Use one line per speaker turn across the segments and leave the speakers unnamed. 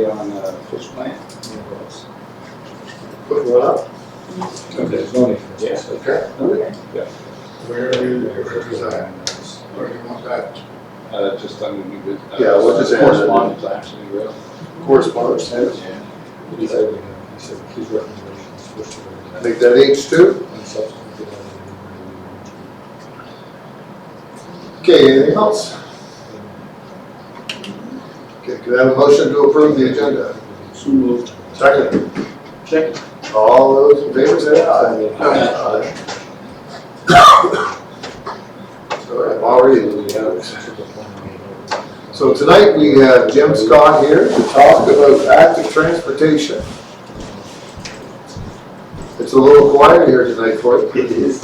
update on fish plant?
Put one up?
Okay, zoning.
Yes. Okay.
Okay. Yeah.
Where is that? Where do you want that?
Just underneath.
Yeah, we'll just add it.
Correspondence, actually, really.
Correspondence.
Yeah.
He said his recommendations was to
Make that H2.
and subsequent to that.
Okay, anything else? Okay, can I have a motion to approve the agenda?
So moved.
Second.
Second.
All those in favor say aye. Aye. All right, already. So tonight we have Jim Scott here to talk about active transportation. It's a little quiet here tonight for you.
It is.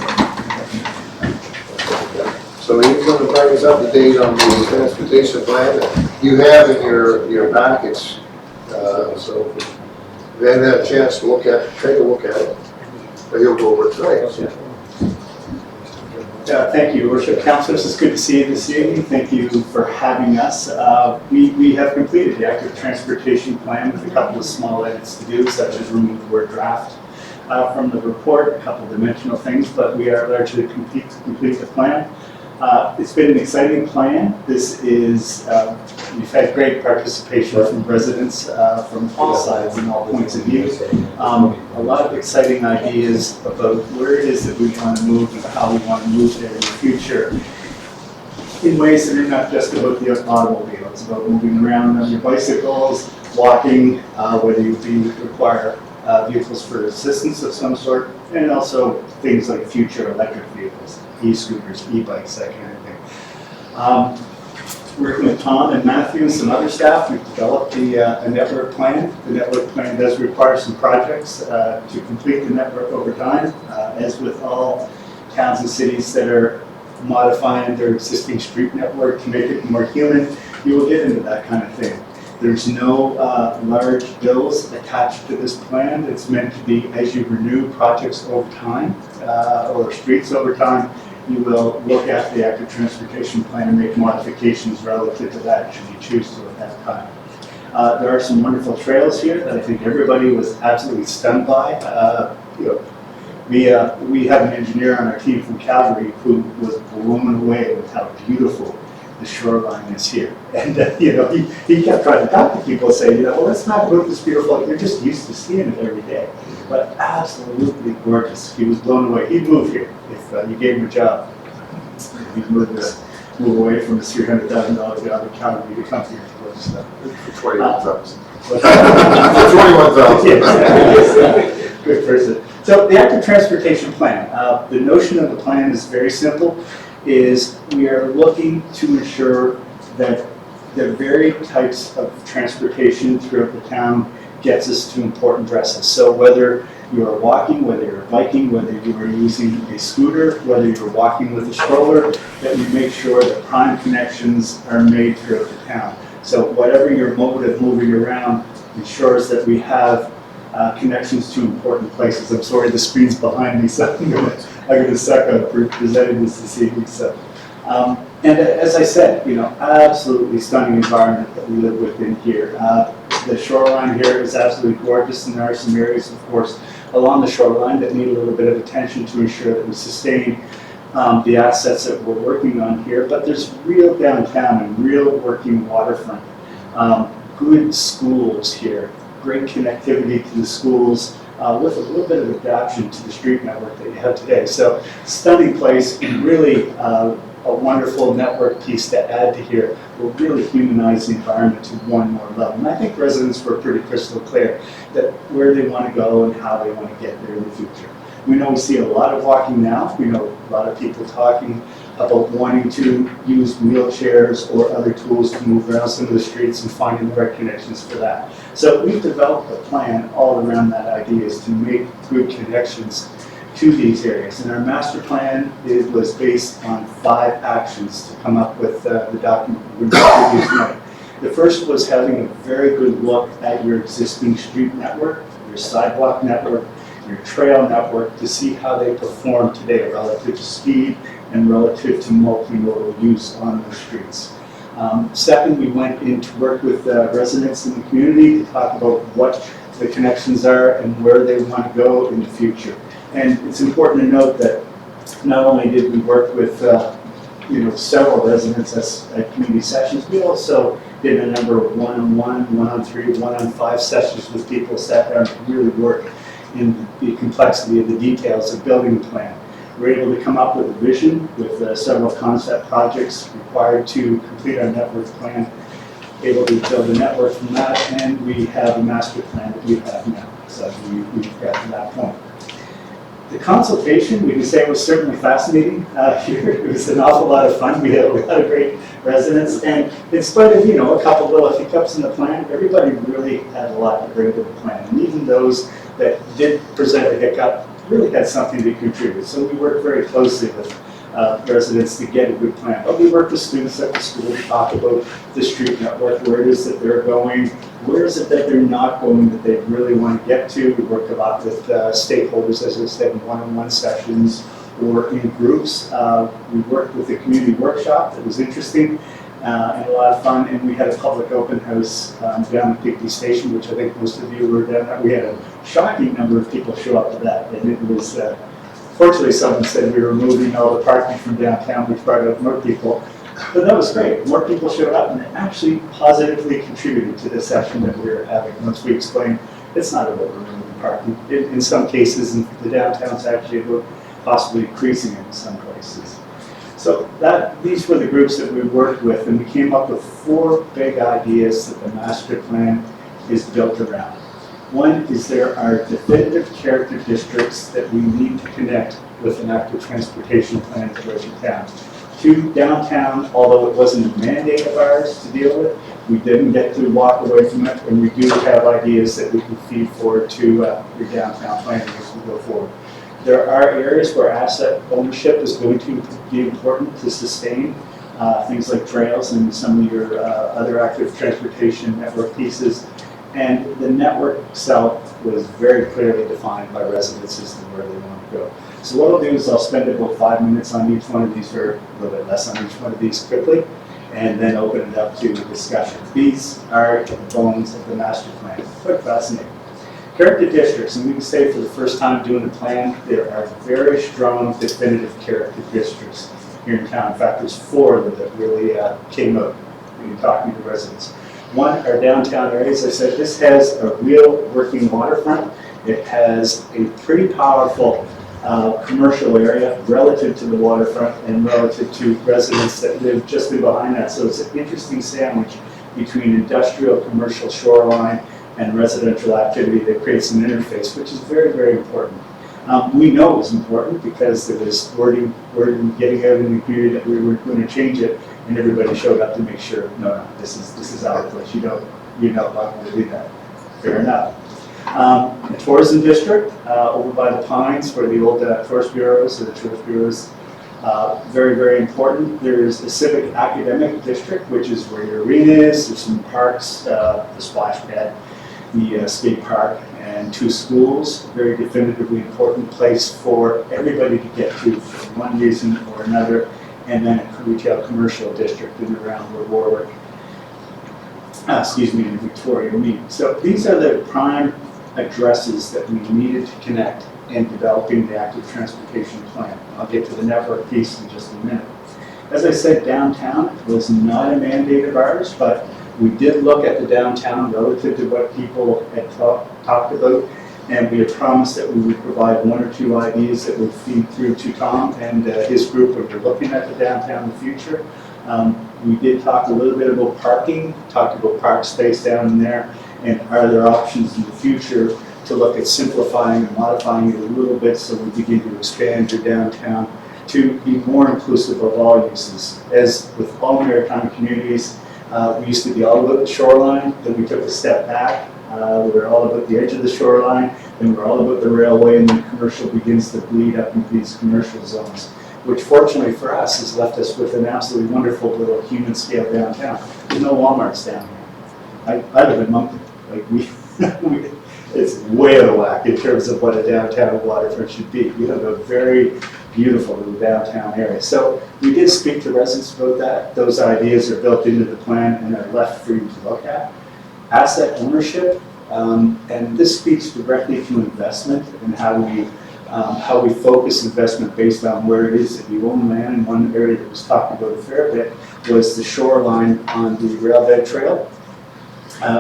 So he's going to bring us up to date on the transportation plan that you have in your package. So we haven't had a chance to take a look at it, but he'll go over it tonight.
Thank you, Your Worship. Councilors, it's good to see you this evening. Thank you for having us. We have completed the active transportation plan with a couple of small edits to do, such as remove the word draft from the report, a couple of dimensional things, but we are largely complete the plan. It's been an exciting plan. This is, we've had great participation from residents from all sides and all points of view. A lot of exciting ideas about where it is that we want to move and how we want to move there in the future in ways that are not just about the automobile. It's about moving around on your bicycles, walking, whether you require vehicles for assistance of some sort, and also things like future electric vehicles, e-scooters, e-bikes, that kind of thing. Working with Tom and Matthew and some other staff, we've developed a network plan. The network plan does require some projects to complete the network over time. As with all towns and cities that are modifying their existing street network to make it more human, you will get into that kind of thing. There's no large bills attached to this plan. It's meant to be as you renew projects over time or streets over time, you will look at the active transportation plan and make modifications relative to that should you choose to at that time. There are some wonderful trails here that I think everybody was absolutely stunned by. We have an engineer on our team from Calgary who was blown away with how beautiful the shoreline is here. And he kept trying to talk to people, saying, well, let's not move this beautiful. You're just used to seeing it every day. But absolutely gorgeous. He was blown away. He'd move here if you gave him a job. He'd move away from his $300,000 job in Calgary to come here to gorgeous stuff.
For 21,000.
For
21,000.
Good person. So the active transportation plan. The notion of the plan is very simple. Is we are looking to ensure that the varied types of transportation throughout the town gets us to important addresses. So whether you are walking, whether you're biking, whether you are using a scooter, whether you're walking with a stroller, that we make sure that prime connections are made throughout the town. So whatever your mode of moving around ensures that we have connections to important places. I'm sorry, the screen's behind me, so I'm going to suck up for presenting this evening. So, and as I said, absolutely stunning environment that we live within here. The shoreline here is absolutely gorgeous, and there are some areas, of course, along the shoreline that need a little bit of attention to ensure that we sustain the assets that we're working on here. But there's real downtown and real working waterfront. Good schools here. Great connectivity to the schools with a little bit of adaptation to the street network that you have today. So stunning place and really a wonderful network piece to add to here will really humanize the environment to one more level. And I think residents were pretty crystal clear that where they want to go and how they want to get there in the future. We know we see a lot of walking now. We know a lot of people talking about wanting to use wheelchairs or other tools to move around some of the streets and finding the right connections for that. So we've developed a plan all around that idea is to make good connections to these areas. And our master plan was based on 5 actions to come up with the document we're going to use tonight. The first was having a very good look at your existing street network, your sidewalk network, your trail network to see how they perform today relative to speed and relative to multimodal use on the streets. Second, we went in to work with residents in the community to talk about what the connections are and where they want to go in the future. And it's important to note that not only did we work with several residents at community sessions, we also did a number of one-on-one, one-on-three, one-on-five sessions with people, sat down to really work in the complexity of the details of building the plan. We were able to come up with a vision with several concept projects required to complete our network plan, able to build a network from that, and we have a master plan that we have now. So we've got to that point. The consultation, we can say, was certainly fascinating here. It was an awful lot of fun. We had a lot of great residents, and in spite of a couple little hiccups in the plan, everybody really had a lot to bring to the plan. And even those that did present a hiccup really had something to contribute. So we worked very closely with residents to get a good plan. But we worked with students at the school to talk about the street network, where it is that they're going, where is it that they're not going that they really want to get to. We worked a lot with stakeholders, as I said, in one-on-one sessions or in groups. We worked with a community workshop that was interesting and a lot of fun. And we had a public open house down at Piggy Station, which I think most of you were down at. We had a shocking number of people show up to that. And it was, fortunately, someone said we were moving all the parking from downtown, which brought up more people. But that was great. More people showed up and it actually positively contributed to the session that we were having. Once we explained, it's not about removing parking. In some cases, in the downtown's actually about possibly increasing it in some places. So these were the groups that we worked with, and we came up with 4 big ideas that the master plan is built around. One is there are definitive character districts that we need to connect with an active transportation plan throughout the town. 2, downtown, although it wasn't a mandate of ours to deal with, we didn't get to walk away from it, and we do have ideas that we can feed forward to your downtown planning as we go forward. There are areas where asset ownership is going to be important to sustain, things like trails and some of your other active transportation network pieces. And the network itself was very clearly defined by residents as to where they want to go. So what I'll do is I'll spend about 5 minutes on each one of these, or a little bit less on each one of these quickly, and then open it up to discussion. These are the bones of the master plan. Quite fascinating. Character districts, and we can say for the first time doing the plan, there are very strong definitive character districts here in town. In fact, there's 4 that really came out when you're talking to residents. One, our downtown areas. I said this has a real working waterfront. It has a pretty powerful commercial area relative to the waterfront and relative to residents that live just in behind that. So it's an interesting sandwich between industrial, commercial, shoreline, and residential activity that creates an interface, which is very, very important. We know it was important because there was wording getting out in the community that we were going to change it, and everybody showed up to make sure, no, this is our place. You're not going to do that. Fair enough. The tourism district over by the Pines, where the old tourist bureaus, or the tourist bureaus, very, very important. There's a civic academic district, which is where your arena is. There's some parks, the splash pad, the skate park, and 2 schools. A very definitively important place for everybody to get to for one reason or another. And then a retail commercial district in and around where Warwick, in Victoria meet. So these are the prime addresses that we needed to connect in developing the active transportation plan. I'll get to the network piece in just a minute. As I said, downtown was not a mandate of ours, but we did look at the downtown relative to what people had talked about, and we had promised that we would provide 1 or 2 ideas that would feed through to Tom and his group when we're looking at the downtown in the future. We did talk a little bit about parking, talked about park space down in there, and are there options in the future to look at simplifying and modifying it a little bit so we begin to expand your downtown to be more inclusive of all uses. As with all maritime communities, we used to be all about the shoreline, then we took a step back. We were all about the edge of the shoreline, then we're all about the railway, and then commercial begins to bleed up into these commercial zones, which fortunately for us has left us with an absolutely wonderful little human scale downtown. There's no Walmarts down here. I live in Moncton. It's way out of whack in terms of what a downtown waterfront should be. We have a very beautiful little downtown area. So we did speak to residents about that. Those ideas are built into the plan and are left for you to look at. Asset ownership, and this speaks directly to investment and how we focus investment based on where it is that you own land. And one area that was talked about a fair bit was the shoreline on the railbed trail,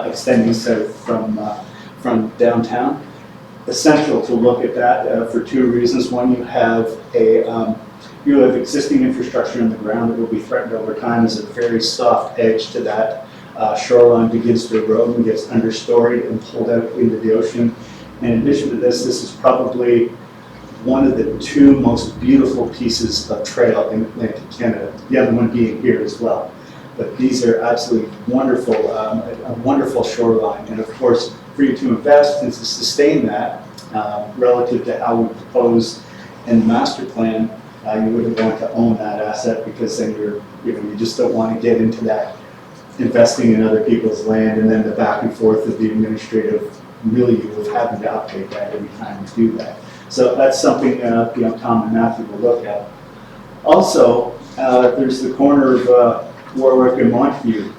extending south from downtown. Essential to look at that for two reasons. One, you have existing infrastructure in the ground that will be threatened over time as a very soft edge to that shoreline begins to erode and gets understoried and pulled out into the ocean. In addition to this, this is probably one of the two most beautiful pieces of trail in Atlantic Canada, the other one being here as well. But these are absolutely wonderful, a wonderful shoreline. And of course, for you to invest and to sustain that relative to how we propose in the master plan, you wouldn't want to own that asset, because then you just don't want to get into that investing in other people's land and then the back and forth of the administrative milieu of having to update that every time you do that. So that's something Tom and Matthew will look at. Also, there's the corner of Warwick and Montague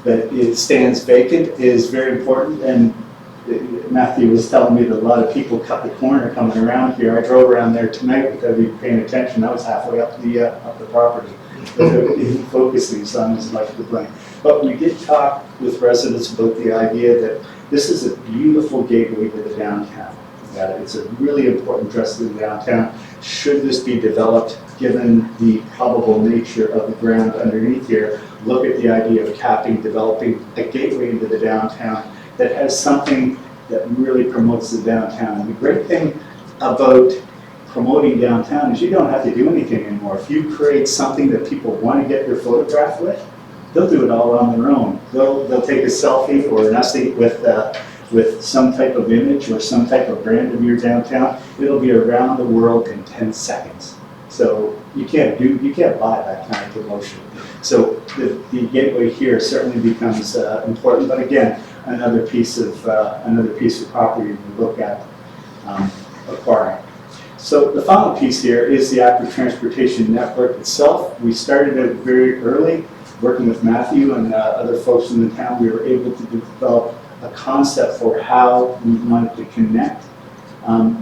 that it stands vacant is very important. And Matthew was telling me that a lot of people cut the corner coming around here. I drove around there tonight without even paying attention. I was halfway up the property without even focusing, so I'm as much to blame. But we did talk with residents about the idea that this is a beautiful gateway to the downtown. It's a really important address to the downtown. Should this be developed, given the probable nature of the ground underneath here, look at the idea of developing a gateway into the downtown that has something that really promotes the downtown. And the great thing about promoting downtown is you don't have to do anything anymore. If you create something that people want to get their photograph with, they'll do it all on their own. They'll take a selfie or an essay with some type of image or some type of brand of your downtown. It'll be around the world in 10 seconds. So you can't buy that kind of promotion. So the gateway here certainly becomes important. But again, another piece of property to look at acquiring. So the final piece here is the active transportation network itself. We started it very early, working with Matthew and other folks in the town. We were able to develop a concept for how we wanted to connect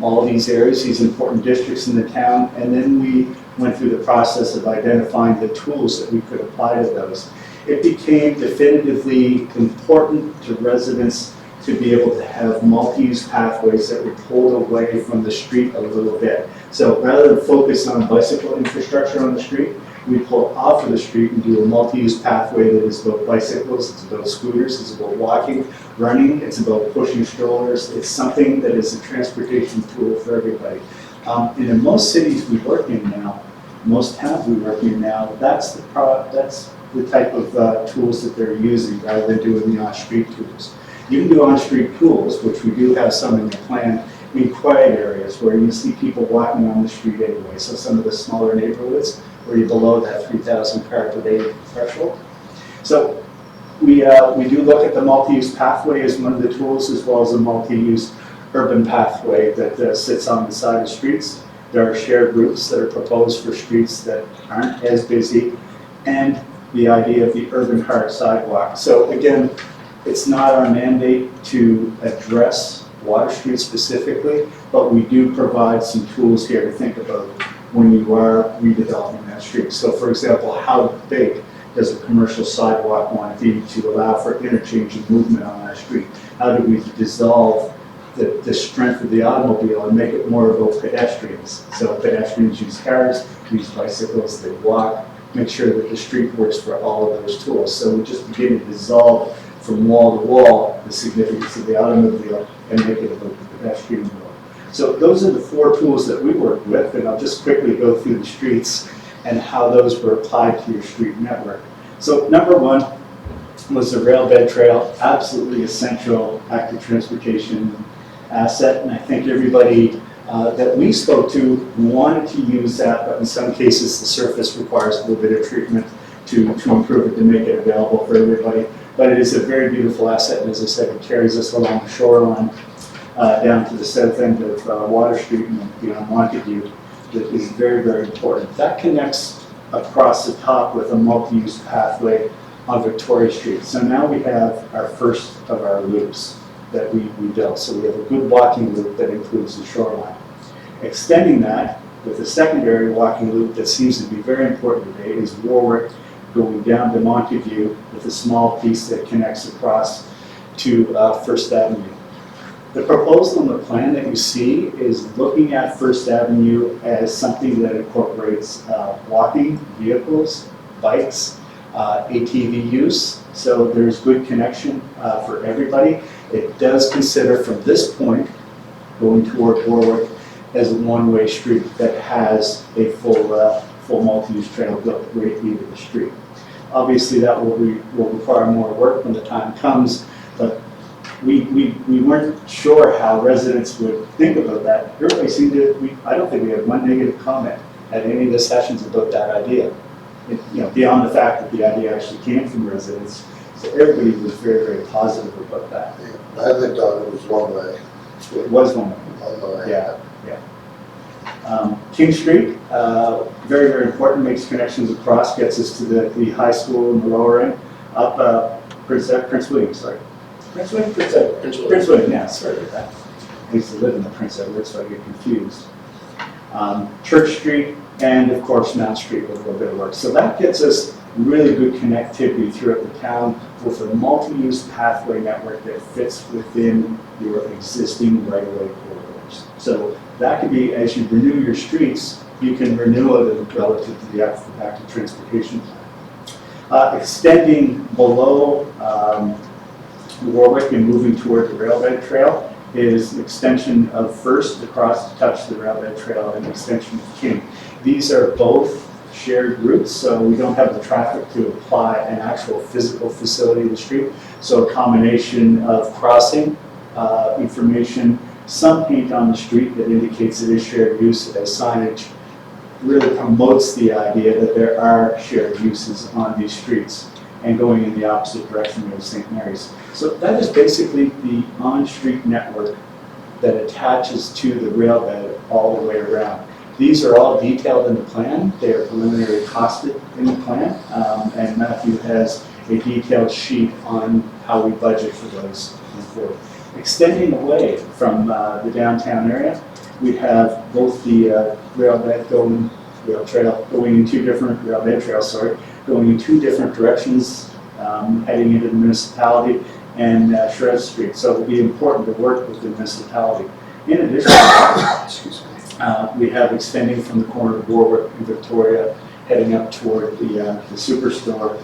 all these areas, these important districts in the town, and then we went through the process of identifying the tools that we could apply to those. It became definitively important to residents to be able to have multi-use pathways that were pulled away from the street a little bit. So rather than focus on bicycle infrastructure on the street, we pull off of the street and do a multi-use pathway that is about bicycles, it's about scooters, it's about walking, running, it's about pushing strollers. It's something that is a transportation tool for everybody. And in most cities we work in now, most towns we work in now, that's the type of tools that they're using rather than doing the on-street tools. You can do on-street tools, which we do have some in the plan, in quiet areas where you see people walking on the street anyway. So some of the smaller neighborhoods where you're below that 3,000 car per day threshold. So we do look at the multi-use pathway as one of the tools, as well as a multi-use urban pathway that sits on the side of streets. There are shared routes that are proposed for streets that aren't as busy, and the idea of the urban cart sidewalk. So again, it's not our mandate to address Water Street specifically, but we do provide some tools here to think about when you are redeveloping that street. So for example, how big does a commercial sidewalk want to be to allow for interchange and movement on that street? How do we dissolve the strength of the automobile and make it more about pedestrians? So pedestrians use cars, use bicycles, they walk, make sure that the street works for all of those tools. So we just begin to dissolve from wall to wall the significance of the automobile and make it about the pedestrian world. So those are the four tools that we work with, and I'll just quickly go through the streets and how those were applied to your street network. So number one was the railbed trail, absolutely essential active transportation asset, and I think everybody that we spoke to wanted to use that, but in some cases the surface requires a little bit of treatment to improve it, to make it available for everybody. But it is a very beautiful asset, and as I said, it carries us along the shoreline down to the south end of Water Street and beyond Montague. that is very, very important. That connects across the top with a multi-use pathway on Victoria Street. So now we have our first of our loops that we built. So we have a good walking loop that includes the shoreline. Extending that with a secondary walking loop that seems to be very important today is Warwick going down to Montague with a small piece that connects across to First Avenue. The proposal in the plan that you see is looking at First Avenue as something that incorporates walking vehicles, bikes, ATV use. So there's good connection for everybody. It does consider from this point going toward Warwick as a one-way street that has a full multi-use trail built right into the street. Obviously, that will require more work when the time comes, but we weren't sure how residents would think about that. Everybody seemed to, I don't think we had one negative comment at any of the sessions about that idea. Beyond the fact that the idea actually came from residents, so everybody was very, very positive about that.
Yeah, I lived on it was one way.
It was one way.
One way.
Yeah. King Street, very, very important, makes connections across, gets us to the high school in the lower end, up Prince William, sorry. Prince William, Prince William, yeah, sorry about that. I used to live in the Prince Edward, so I get confused. Church Street, and of course Mount Street with a little bit of work. So that gets us really good connectivity throughout the town with a multi-use pathway network that fits within your existing right-of-way corridors. So that could be, as you renew your streets, you can renew it relative to the active transportation plan. Extending below Warwick and moving toward the railbed trail is an extension of First across to touch the railbed trail and extension of King. These are both shared routes, so we don't have the traffic to apply an actual physical facility to the street. So a combination of crossing information, some paint on the street that indicates it is shared use as signage really promotes the idea that there are shared uses on these streets and going in the opposite direction of St. Mary's. So that is basically the on-street network that attaches to the railbed all the way around. These are all detailed in the plan. They are preliminary costed in the plan, and Matthew has a detailed sheet on how we budget for those going forward. Extending away from the downtown area, we have both the railbed going in two different going in two different directions, heading into the municipality and Shred Street. So it will be important to work with the municipality. In addition,
Excuse me.
we have extending from the corner of Warwick and Victoria, heading up toward the superstore,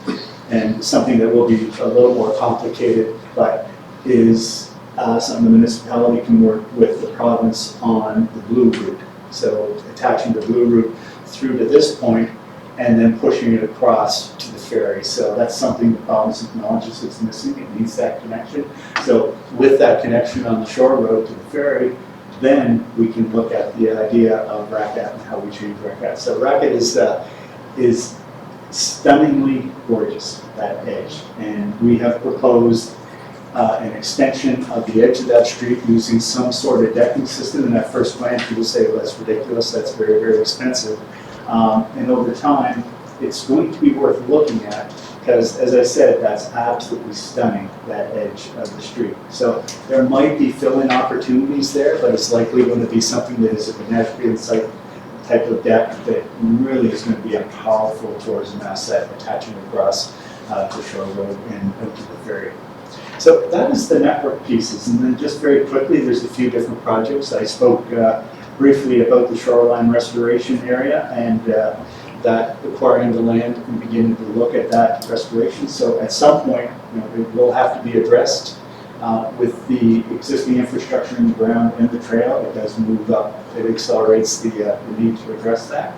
and something that will be a little more complicated, but is something the municipality can work with the province on the blue route. So attaching the blue route through to this point and then pushing it across to the ferry. So that's something the province acknowledges it's missing. It needs that connection. So with that connection on the shore road to the ferry, then we can look at the idea of Racket and how we change Racket. So Racket is stunningly gorgeous, that edge. And we have proposed an extension of the edge of that street using some sort of decking system. In that first plan, people say, well, that's ridiculous, that's very, very expensive. And over time, it's going to be worth looking at because, as I said, that's absolutely stunning, that edge of the street. So there might be fill-in opportunities there, but it's likely going to be something that is a pedestrian site type of deck that really is going to be a powerful tourism asset attaching across to Shore Road and out to the ferry. So that is the network pieces. And then just very quickly, there's a few different projects. I spoke briefly about the shoreline restoration area and that acquiring the land and beginning to look at that restoration. So at some point, it will have to be addressed with the existing infrastructure in the ground and the trail. It does move up. It accelerates the need to address that.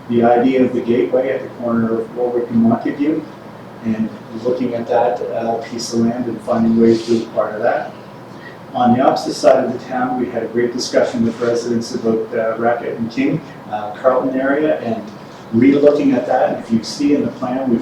The idea of the gateway at the corner of Warwick and Montague, and looking at that piece of land and finding ways to be part of that. On the opposite side of the town, we had a great discussion with residents about Racket and King, Carlton area, and re-looking at that. And if you see in the plan, we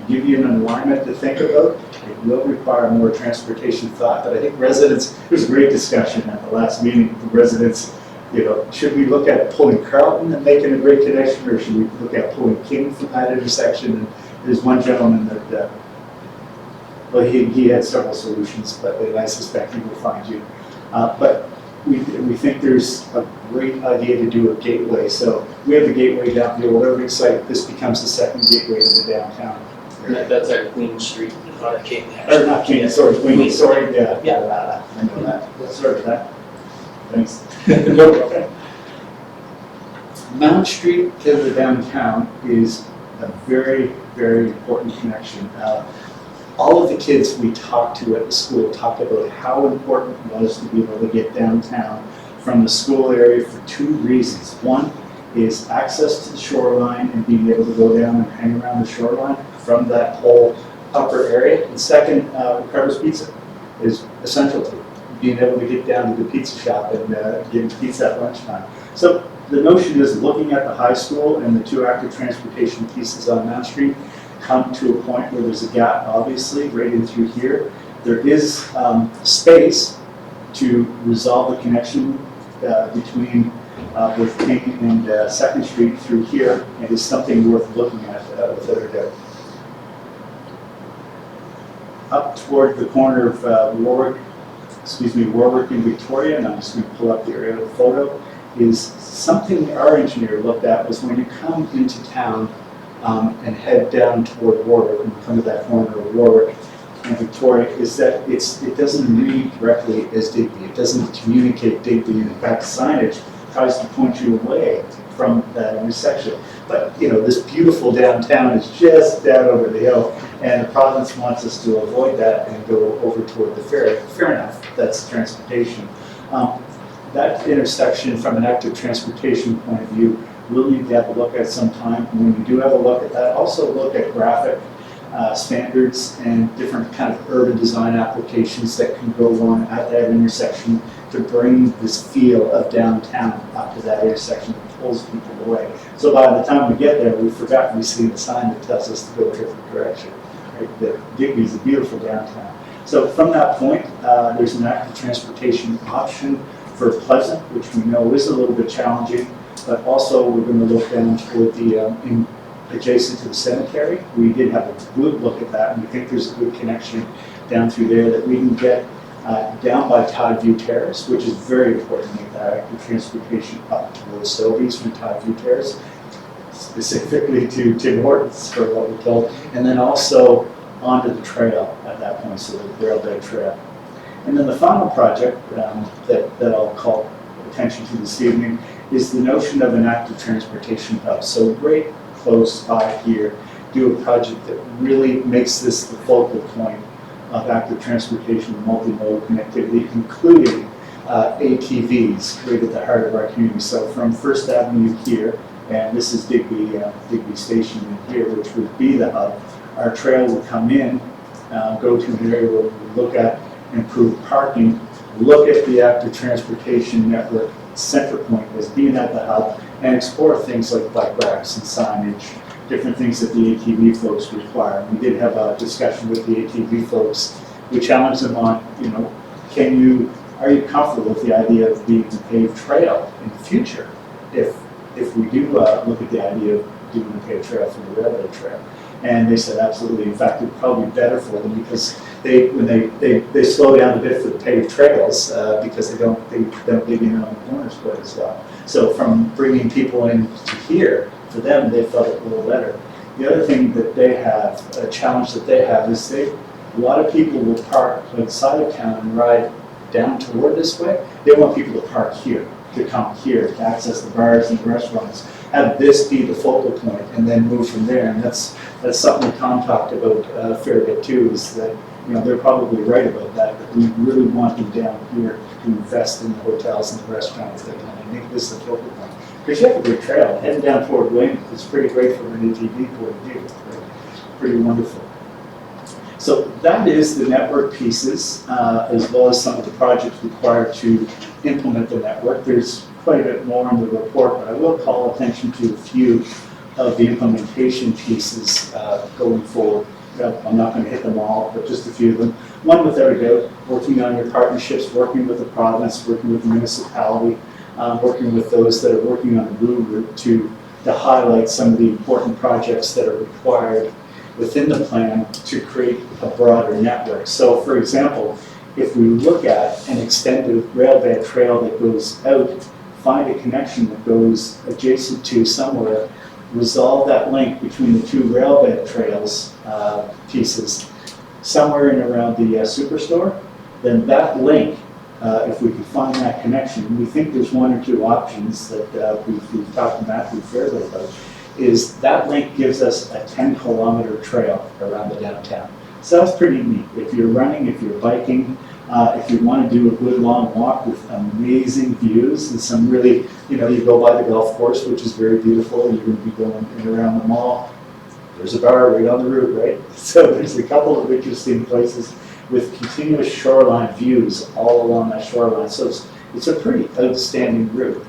give you an alignment to think about. It will require more transportation thought, but I think residents, there was a great discussion at the last meeting. The residents You know, should we look at pulling Carlton and making a great connection, or should we look at pulling King from that intersection? And there's one gentleman that, well, he had several solutions, but I suspect he will find you. But we think there's a great idea to do a gateway. So we have the gateway down the old Irving site. This becomes the second gateway to the downtown.
That's at Queen Street, not King.
Or not King, sorry, Queen, sorry, yeah.
Yeah.
I know that. Sorry for that. Thanks. No. Mount Street to the downtown is a very, very important connection. All of the kids we talked to at the school talked about how important it was to be able to get downtown from the school area for two reasons. One is access to the shoreline and being able to go down and hang around the shoreline from that whole upper area. And second, Carver's Pizza is essential to being able to get down to the pizza shop and getting pizza at lunchtime. So the notion is looking at the high school and the two active transportation pieces on Mount Street come to a point where there's a gap, obviously, right in through here. There is space to resolve the connection between with King and 2nd Street through here. It is something worth looking at without a doubt. Up toward the corner of Warwick and Victoria, and I'm just going to pull up the aerial photo, is something our engineer looked at was when you come into town and head down toward Warwick, and come to that corner of Warwick and Victoria, is that it doesn't read correctly as Digby. It doesn't communicate Digby. In fact, signage tries to point you away from that intersection. But, you know, this beautiful downtown is just down over the hill, and the province wants us to avoid that and go over toward the ferry. Fair enough, that's transportation. That intersection, from an active transportation point of view, we'll need to have a look at some time. And when we do have a look at that, also look at graphic standards and different kind of urban design applications that can go on at that intersection to bring this feel of downtown up to that intersection that pulls people away. So by the time we get there, we've forgotten we've seen the sign that tells us to go a different direction. Right? That Digby's a beautiful downtown. So from that point, there's an active transportation option for Pleasant, which we know is a little bit challenging, but also we're going to look down toward the adjacent to the cemetery. We did have a good look at that, and we think there's a good connection down through there that we can get down by Tide View Terrace, which is very important to make that active transportation up towards Sobeys from Tide View Terrace, specifically to Tim Hortons for what we're told, and then also onto the trail at that point, so the Railbed Trail. And then the final project that I'll call attention to this evening is the notion of an active transportation hub. So right close by here, do a project that really makes this the focal point of active transportation and multimodal connectivity, including ATVs right at the heart of our community. So from First Avenue here, and this is Digby Station in here, which would be the hub, our trail will come in, go to an area where we look at improved parking, look at the active transportation network center point as being at the hub, and explore things like bike racks and signage, different things that the ATV folks require. We did have a discussion with the ATV folks. We challenged them on, you know, are you comfortable with the idea of being a paved trail in the future if we do look at the idea of doing a paved trail from the railroad trail? And they said absolutely. In fact, it's probably better for them because when they slow down a bit for the paved trails because they don't dig in on the corners quite as well. So from bringing people in to here, for them, they felt it a little better. The other thing that they have, a challenge that they have, is a lot of people will park outside of town and ride down toward this way. They want people to park here, to come here, to access the bars and the restaurants. Have this be the focal point and then move from there. And that's something Tom talked about a fair bit too, is that, you know, they're probably right about that, but we really want them down here to invest in the hotels and the restaurants that can make this the focal point. Because you have a great trail, heading down toward Wayne, it's pretty great from an ATV point of view, right? Pretty wonderful. So that is the network pieces, as well as some of the projects required to implement the network. There's quite a bit more in the report, but I will call attention to a few of the implementation pieces going forward. I'm not going to hit them all, but just a few of them. One, without a doubt, working on your partnerships, working with the province, working with the municipality, working with those that are working on the blue route to highlight some of the important projects that are required within the plan to create a broader network. So for example, if we look at an extended rail bed trail that goes out, find a connection that goes adjacent to somewhere, resolve that link between the two rail bed trails pieces somewhere in around the superstore, then that link, if we can find that connection, we think there's one or two options that we've talked to Matthew Fairley about, is that link gives us a 10-kilometer trail around the downtown. So that's pretty neat. If you're running, if you're biking, if you want to do a good long walk with amazing views and some really, you go by the golf course, which is very beautiful, you're going to be going in and around the mall. There's a bar right on the route, right? So there's a couple of interesting places with continuous shoreline views all along that shoreline. So it's a pretty outstanding route.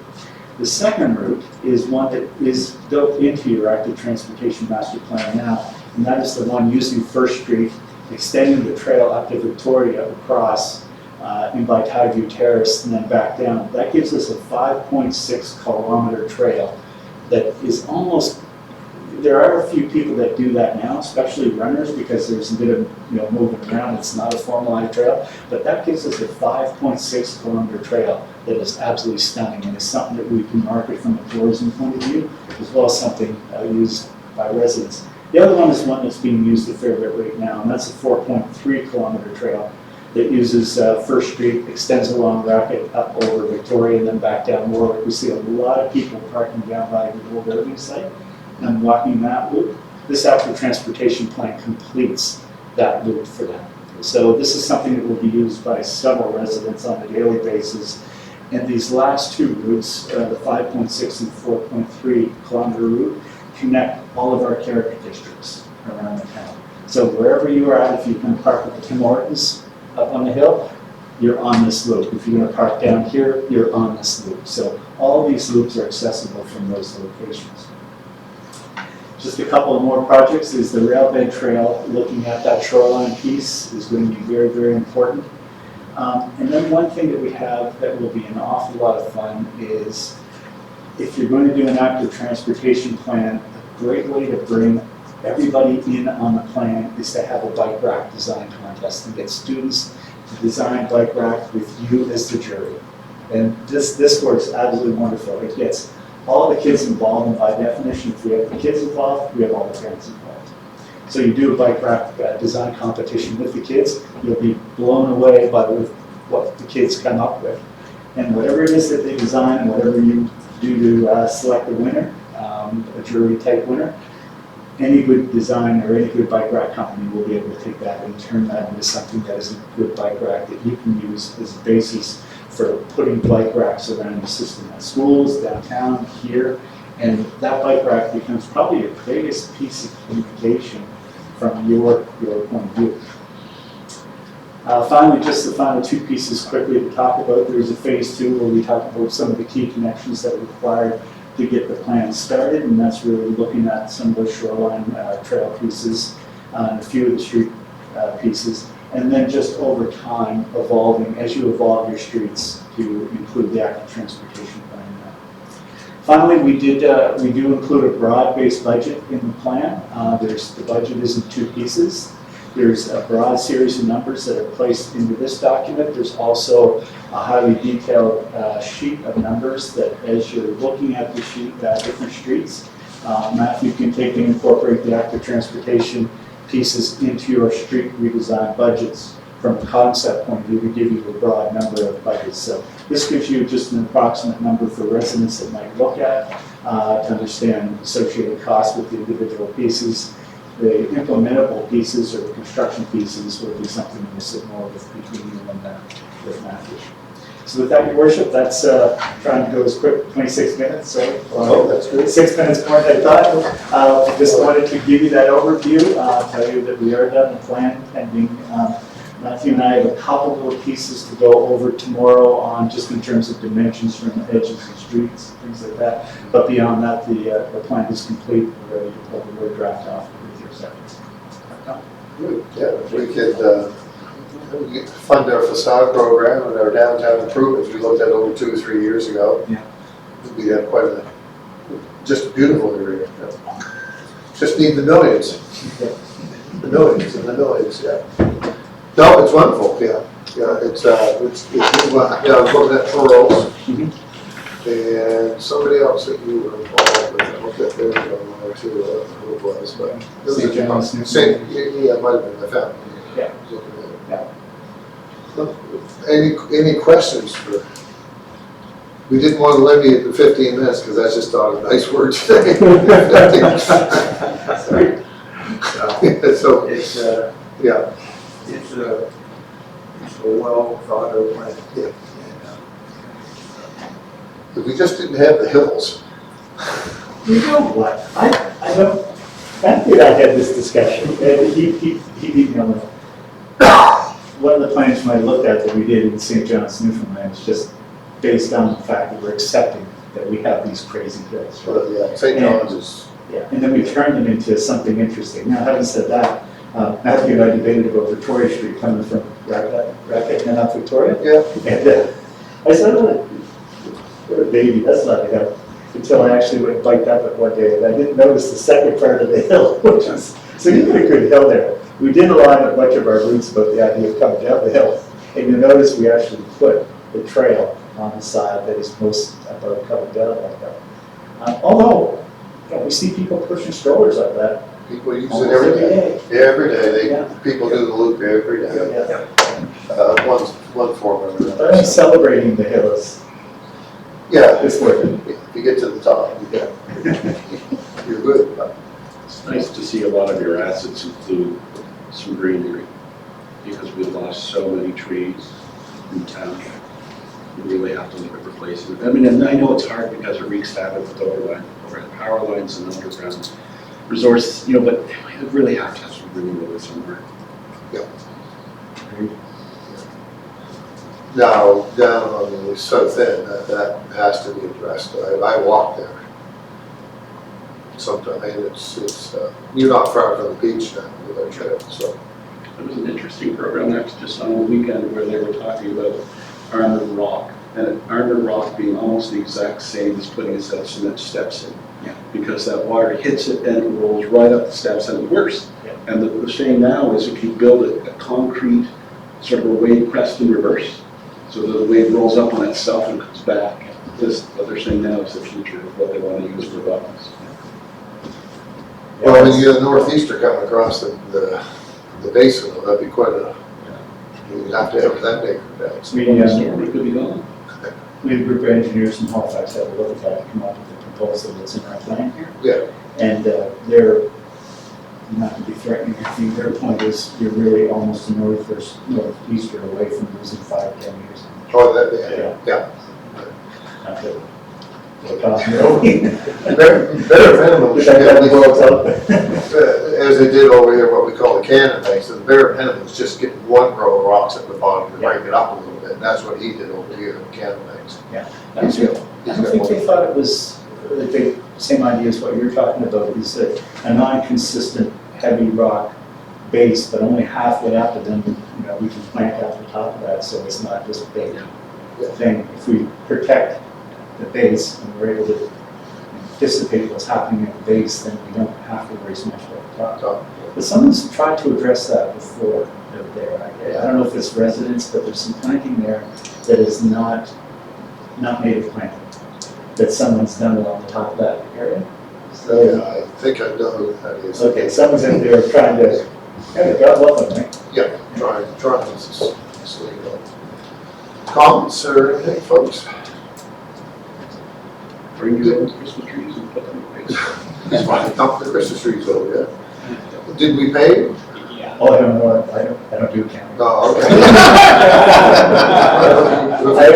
The second route is one that is built into your active transportation master plan now, and that is the one using First Street, extending the trail up to Victoria across in by Tideview Terrace and then back down. That gives us a 5.6 kilometer trail that is almost, there are a few people that do that now, especially runners, because there's a bit of moving around. It's not a formalized trail, but that gives us a 5.6 kilometer trail that is absolutely stunning, and it's something that we can market from a tourism point of view, as well as something used by residents. The other one is one that's being used a fair bit right now, and that's a 4.3 kilometer trail that uses First Street, extends along Racket up over Victoria and then back down Warwick. We see a lot of people parking down by the old Irving site and walking that loop. This active transportation plan completes that loop for them. So this is something that will be used by several residents on a daily basis. And these last two routes, the 5.6 and 4.3 kilometer route, connect all of our character districts around the town. So wherever you are at, if you can park at the Tim Hortons up on the hill, you're on this loop. If you're going to park down here, you're on this loop. So all these loops are accessible from those locations. Just a couple of more projects is the rail bed trail. Looking at that shoreline piece is going to be very, very important. And then one thing that we have that will be an awful lot of fun is if you're going to do an active transportation plan, a great way to bring everybody in on the plan is to have a bike rack design contest and get students to design bike rack with you as the jury. And this works absolutely wonderful. It gets all the kids involved, and by definition, if we have the kids involved, we have all the parents involved. So you do a bike rack design competition with the kids, you'll be blown away by what the kids come up with. And whatever it is that they design, whatever you do to select a winner, a jury type winner, any good design or any good bike rack company will be able to take that and turn that into something that is a good bike rack that you can use as a basis for putting bike racks around the system at schools, downtown, here, and that bike rack becomes probably your biggest piece of communication from your point of view. Finally, just the final two pieces quickly to talk about. There's a phase 2 where we talk about some of the key connections that are required to get the plan started, and that's really looking at some of those shoreline trail pieces, and a few of the street pieces, and then just over time evolving as you evolve your streets to include the active transportation plan. Finally, we do include a broad-based budget in the plan. The budget is in two pieces. There's a broad series of numbers that are placed into this document. There's also a highly detailed sheet of numbers that, as you're looking at the sheet, different streets, Matthew can take and incorporate the active transportation pieces into your street redesign budgets from a concept point of view to give you a broad number of budgets. So this gives you just an approximate number for residents that might look at to understand associated costs with the individual pieces. The implementable pieces or the construction pieces will be something we'll sit more between you and with Matthew. So with that, Your Worship, that's trying to go as quick, 26 minutes, so
That's good.
6 minutes more than I thought. Just wanted to give you that overview, tell you that we are done the plan pending. Matthew and I have a couple little pieces to go over tomorrow on just in terms of dimensions from the edges of streets, things like that. But beyond that, the plan is complete. We're ready to pull the word draft off with your acceptance.
Good. Yeah, if we could we fund our facade program and our downtown improvements, we looked at over 2 or 3 years ago.
Yeah.
We have quite just a beautiful area. Just need the millions. The millions and the millions, yeah. No, it's wonderful, yeah. Yeah, it's well, yeah, I was looking at Pearls. And somebody else that you were involved with, I looked at their one or two, who it was, but. it was
St.
a-
John's Newfoundland.
Yeah, it might have been, I found.
Yeah.
Any questions for? We didn't want to limit it to 15 minutes because I just thought of a nice word today. So,
It's
yeah,
it's a well thought out plan.
Yeah. if we just didn't have the hills.
You know what, I don't, Matthew and I had this discussion, and he beat me on the, one of the plans when I looked at that we did in St. John's, Newfoundland, is just based on the fact that we're accepting that we have these crazy hills, right?
But yeah, St. John's is,
Yeah, and then we turned them into something interesting. Now, having said that, Matthew and I debated about Victoria Street coming from Racket and up Victoria.
yeah,
And I said, oh, what a baby, that's not a hill. Until I actually went and biked up it one day, and I didn't notice the second part of the hill, which is, so you got a good hill there. We did align a bunch of our routes about the idea of coming down the hill. And you'll notice we actually put the trail on the side that is most about coming down like that. Although, you know, we see people pushing strollers like that
people use it
almost
every day. Every day,
Yeah.
people do the loop every day.
Yeah.
One form or
But I
another.
think celebrating the hill is
Yeah,
worth it.
if you get to the top, you're good.
It's nice to see a lot of your assets include some greenery, because we've lost so many trees in town. We really have to look at replacing them. I mean, and I know it's hard because it wreaks havoc with overhead power lines and underground resources, you know, but we really have to have some greenery somewhere.
Now, down on the south end, that has to be addressed. I walk there sometimes, and it's, you're not far from the beach now with our trail, so.
There was an interesting program next just on the weekend where they were talking about Armored Rock, and Armored Rock being almost the exact same as putting a set of cement steps in.
Yeah.
Because that water hits it and it rolls right up the steps and it's worse.
Yeah.
And the shame now is if you build a concrete sort of a wave crest in reverse, so that the wave rolls up on itself and comes back. This, what they're saying now is the future of what they want to use for buttons.
Well, when you're a northeaster coming across the basin, well, that'd be quite a, you'd have to have that big. That's-
We,
Storm, it could be gone.
we have a group of engineers from Halifax that will look at that and come up with a proposal that's in our plan here.
Yeah,
And they're, not to be threatening, I think their point is you're really almost a northeaster away from losing 5-10 years.
oh, that, yeah.
Not to- really.
Better minimum
But
should
that
at least,
works out.
as they did over here, what we call the cannon banks, the bare minimum is just getting one row of rocks at the bottom to break it up a little bit, and that's what he did over here in the cannon banks.
I don't think they thought it was, the same idea as what you're talking about, is a non-consistent heavy rock base, but only halfway up, and then, you know, we can plant out the top of that, so it's not this big thing. If we protect the base and we're able to dissipate what's happening at the base, then we don't have to worry so much about the top.
So,
But someone's tried to address that before out there. I don't know if it's residents, but there's some planting there that is not native planting, that someone's done along the top of that area. So,
yeah, I think I know who that is.
okay, someone's in there trying to, yeah, God love them, right?
Yeah, trying to, so, you know. Comments or anything, folks?
Bring your own Christmas trees and put them in place.
That's why dump the Christmas trees over, yeah. Did we pay?
Oh, I don't know, I don't do accounting.
No, okay.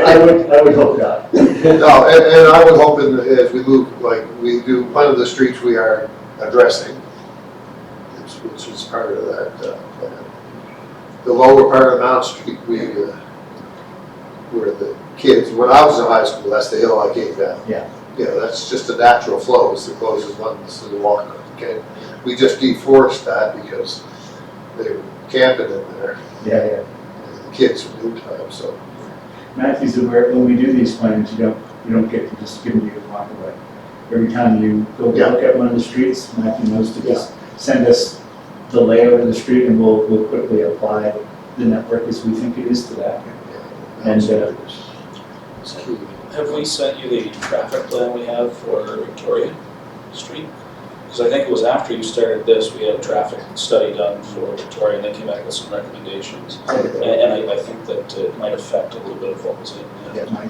I would hope not.
No, and I would hope in as we move, like, we do, one of the streets we are addressing, which is part of that plan. The lower part of Mount Street, where the kids, when I was in high school, that's the hill I came down.
Yeah.
Yeah, that's just a natural flow, it's the closest one to the walk, okay? We just deforest that because they were camping in there.
Yeah,
kids from noon time, so.
Matthew's aware, when we do these plans, you don't get to just give me a walk away. Every time you go
Yeah.
look at one of the streets, Matthew knows to just send us the layout of the street and we'll quickly apply the network as we think it is to that. And,
It's key.
Have we sent you the traffic plan we have for Victoria Street? Because I think it was after you started this, we had a traffic study done for Victoria, and they came back with some recommendations. And I think that it might affect a little bit of what was in.
Yeah, Mike.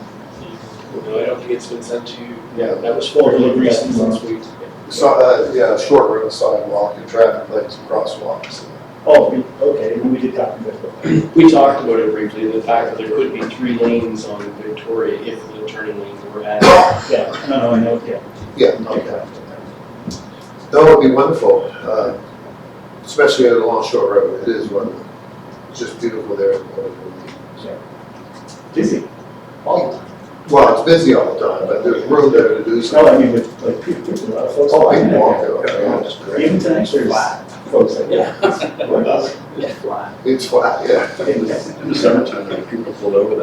No, I don't think it's been sent to you.
Yeah.
That was forwarded recently last week.
So, yeah, short road sidewalk and traffic lights and crosswalks.
Oh, okay, we did talk about that.
We talked about it briefly, the fact that there could be 3 lanes on Victoria if the turning lanes were added.
Yeah, no, I know, yeah.
Yeah,
Okay.
that would be wonderful, especially along Short Road. It is wonderful. It's just beautiful there.
Busy, all the time.
Well, it's busy all the time, but there's room there to do
No,
something.
I mean, with, like, people, a lot of folks.
Oh,
walking
people walk
there.
there. Yeah, it's great.
Even tonight, there's folks like,
Yeah.
what is it? Flat.
It's flat, yeah.
In the summertime, when people pull over,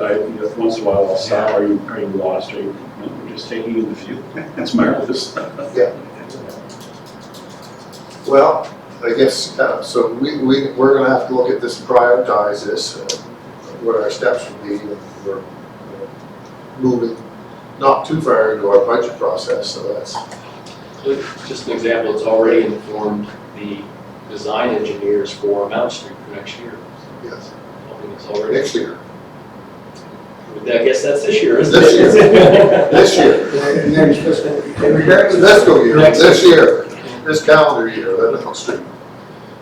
once in a while I'll stop, are you lost, or we're just taking in the view. It's marvelous.
Well, I guess, so we're gonna have to look at this and prioritize this, what our steps would be. We're moving not too far into our budget process, so that's,
Just an example, it's already informed the design engineers for Mount Street for next year.
yes,
I think it's already,
next year.
I guess that's this year, isn't it?
This year, this year.
Next fiscal.
Fiscal year, this year, this calendar year, that Mount Street.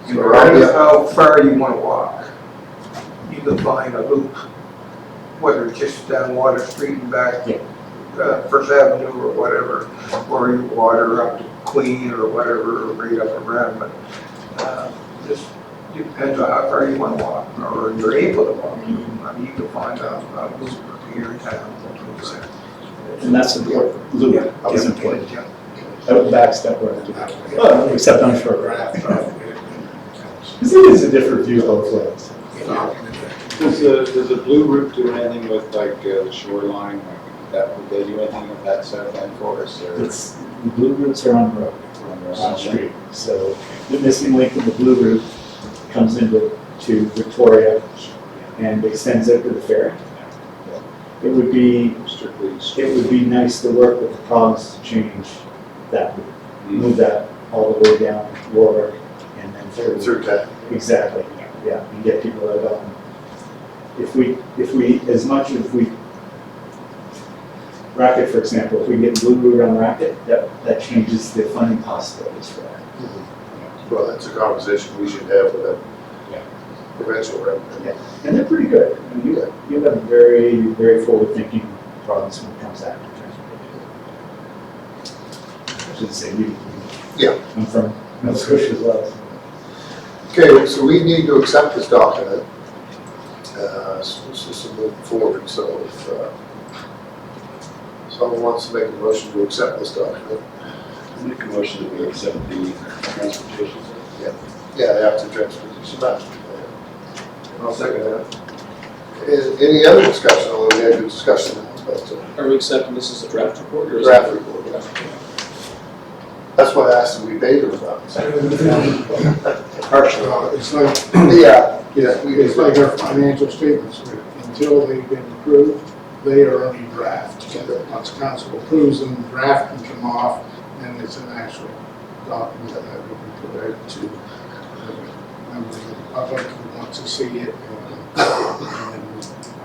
So
Regardless of how far you want to walk, you can find a loop, whether it's just down Water Street and back,
Yeah.
First Avenue or whatever, or you water up to Queen or whatever, or right up around, but just depends on how far you want to walk, or you're able to walk. I mean, you can find a loop here in town.
And that's important, loop is important.
Yeah.
That would backstep where to go. Well, except on short route. Because it is a different view both ways.
Does the blue route do anything with like the shoreline, like that, would they do anything with that south end for us, or?
It's, the blue routes are on the road, on the street. So the missing link in the blue route comes into Victoria and extends out to the ferry. It would be nice to work with the province to change that route, move that all the way down Warwick and then
Through town.
Exactly, yeah, and get people out on. If we, as much as we, Racket, for example, if we get blue route on Racket, that changes the funding possibilities for that.
Well, that's a conversation we should have with a provincial rep.
And they're pretty good. I mean, you have a very, very forward-thinking province when it comes down to transportation. I should say you.
Yeah.
I'm from Nova Scotia as well.
Okay, so we need to accept this document, so move forward, so if someone wants to make a motion to accept this document,
Make a motion that we accept the transportation.
after transportation master plan.
I'll second that.
Any other discussion, although we had a good discussion, but
Are we accepting this as a draft report, or is
draft
it?
report. That's why I asked if we paid them or not.
Partially.
It's like,
Yeah,
it's like our financial statements, until they've been approved, they are only draft. Once council approves them, draft can come off, and it's an actual document that will be provided to members of the public who want to see it. And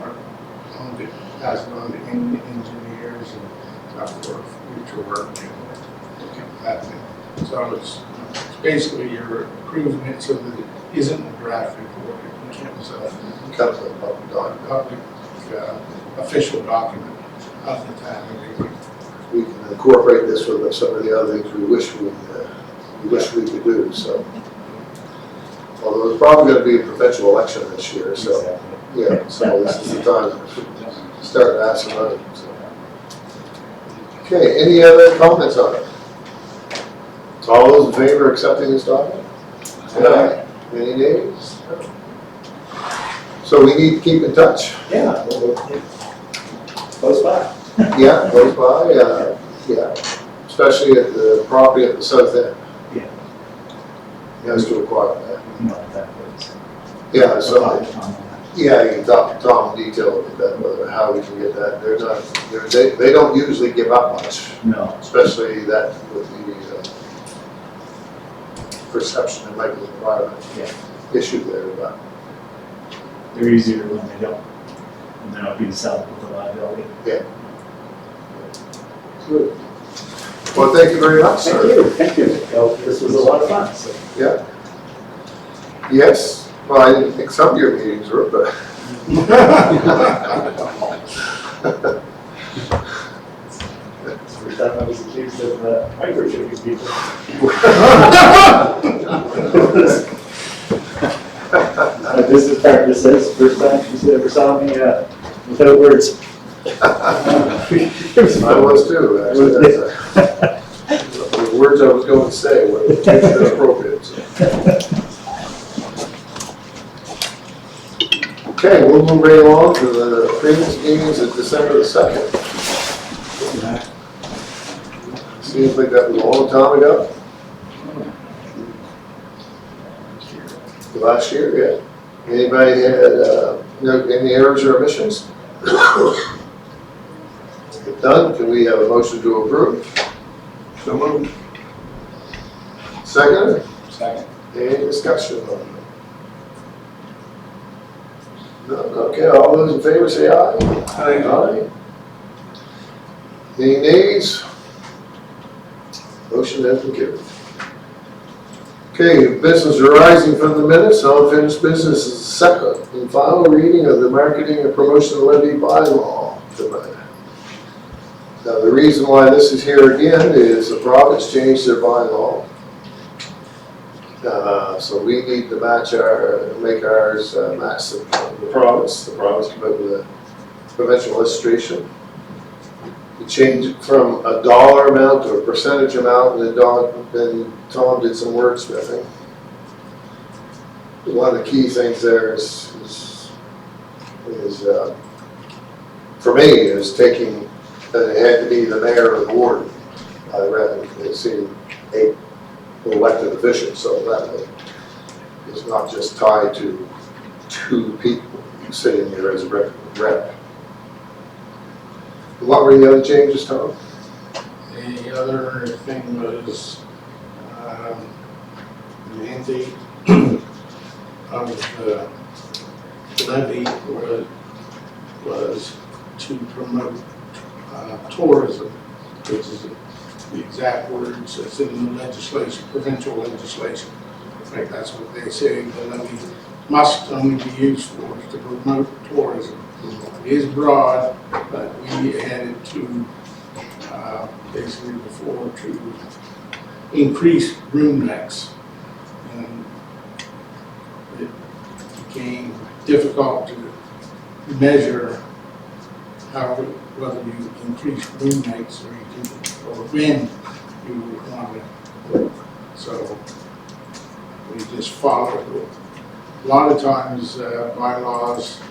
our own it, pass it on to engineers and for future work and that thing. So it's basically you're approving it so that it isn't a draft report. It's a
kind of a public document.
public, official document of the town.
We can incorporate this with some of the other things we wish we could do, so. Although there's probably gonna be a provincial election this year, so,
Exactly.
yeah, so this is the time to start asking money, so. Okay, any other comments on it? So all those in favor of accepting this document? Aye. Any nays? So we need to keep in touch.
Yeah, we'll close by.
Yeah, close by, yeah, especially at the property at the south end.
Yeah.
He has to acquire that.
You know what that is.
Yeah, so,
Talk to Tom on that.
yeah, you can talk to Tom in detail about that, whether, how we can get that. They're not, they don't usually give up much,
No,
especially that with the perception there might be an environment issue there, but.
they're easier when they don't. And they're not being saddled with the liability.
Good. Well, thank you very much, sir.
Thank you. Well, this was a lot of fun, so.
Yeah. Yes, well, I didn't think some of your meetings were, but.
It's the first time I was accused of microchipping people. My business partner says, first time she's ever saw me without words.
I was too, actually. The words I was going to say were inappropriate. So. Okay, we'll move right along to the previous meetings of December the 2nd. Seems like that was a long time ago. Last year, yeah. Anybody had any errors or omissions? If done, can we have a motion to approve?
So moved.
Second,
Second.
any discussion on it? No, okay, all those in favor say aye. Aye. Any nays? Motion has been carried. Okay, business arising from the minutes, unfinished business is the second and final reading of the marketing and promotion levy bylaw tonight. Now, the reason why this is here again is the province changed their bylaw. So we need to make ours match the province. The province came up with a provincial illustration. We changed it from a dollar amount to a percentage amount, and then Tom did some wordsmithing. One of the key things there is for me, is taking, it had to be the mayor or the warden, rather than seeing 8 elected officials, so that is not just tied to 2 people sitting there as a rep. What were the other changes, Tom?
The other thing was, the mandate of the levy was to promote tourism, which is the exact words that's in the legislation, provincial legislation. In fact, that's what they say the levy must only be used for, to promote tourism. It is broad, but we added to, basically before, to increase room nights. And it became difficult to measure whether you increase room nights or when you want to work. So we just followed it. A lot of times bylaws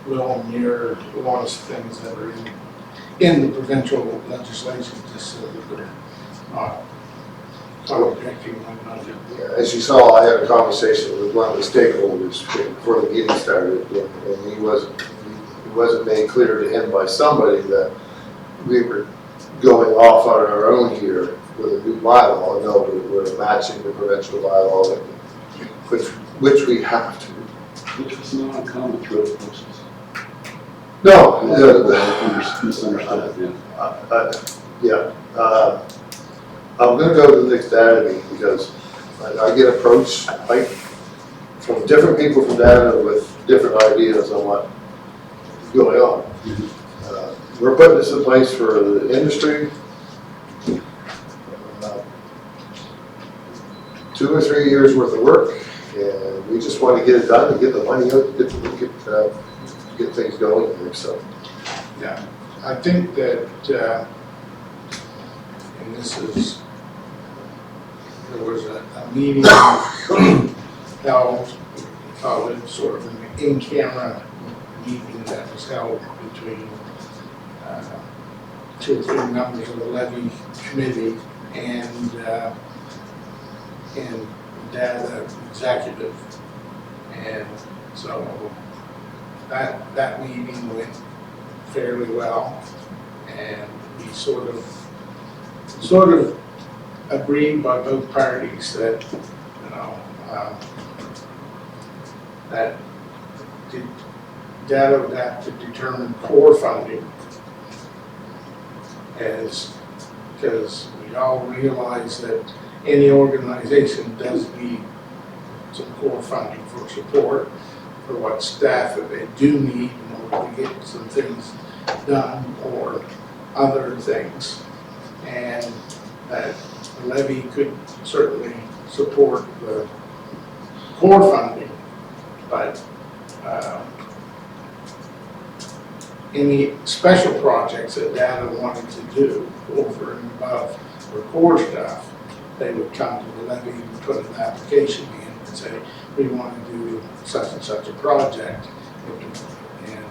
will mirror a lot of things that are in the provincial legislation, just so that they're not contradicting one another.
Yeah, as you saw, I had a conversation with one of the stakeholders before the meeting started, and it wasn't made clear to him by somebody that we were going off on our own here with a new bylaw. No, we're matching the provincial bylaw, which we have to.
Which was not uncommon throughout the process.
No,
Misunderstood,
yeah. I'm gonna go to the next data meeting because I get approached from different people from data with different ideas on what's going on. We're putting this in place for the industry. 2 or 3 years worth of work, and we just want to get it done and get the money out, get things going here, so.
Yeah, I think that, and this is, there was a meeting held followed sort of an in-camera meeting that was held between two or three members of the levy committee and data executive. And so that meeting went fairly well, and we sort of agreed by both parties that, you know, that data would have to determine core funding, because we all realize that any organization does need some core funding for support for what staff that they do need in order to get some things done or other things. And that the levy could certainly support the core funding, but any special projects that data wanted to do over and above the core stuff, they would come to the levy and put an application in and say, we want to do such and such a project. And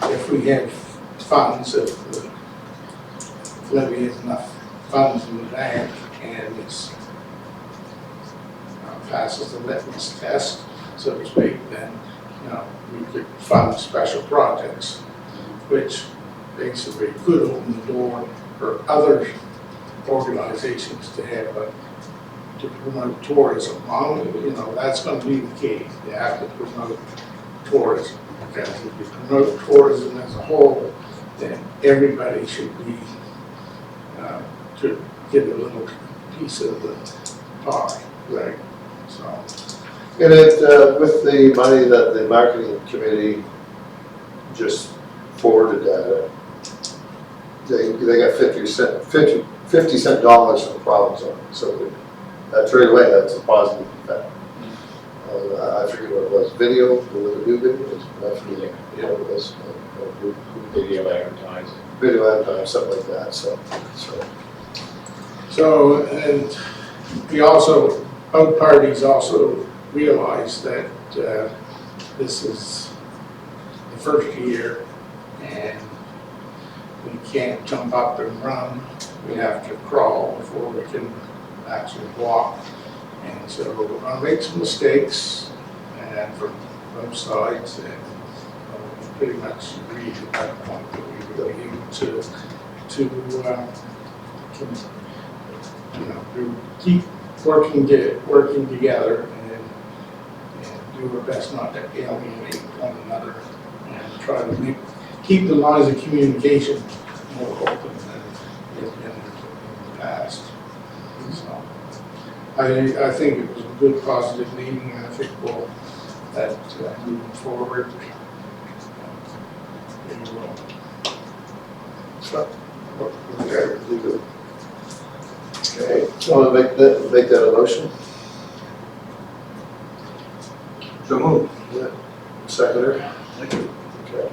if we have funds, if the levy has enough funds in the bank and it's passes the litmus test, so to speak, then, you know, we could fund special projects, which basically could open the door for other organizations to have to promote tourism. You know, that's going to be the key. You have to promote tourism, because if you promote tourism as a whole, then everybody should be to get a little piece of the pie, right? So,
And it, with the money that the marketing committee just forwarded data, they got 50 cent dollars for the problem zone. So that's right away, that's a positive effect. I forget what it was, video, was it new videos? I forget what it was.
Video advertising.
Video advertising, something like that,
so, and we also, both parties also realize that this is the first year and we can't jump up and run. We have to crawl before we can actually walk. And so we're going to make some mistakes, and from both sides, and we pretty much agreed at that point that we would be able to you know, keep working together and do our best not to alienate one another, and try to keep the lines of communication more open than in the past. So I think it was a good, positive meeting, and I think we'll, that moving forward, we will.
Okay, so I'll make that a motion.
So move.
Seconder? Okay.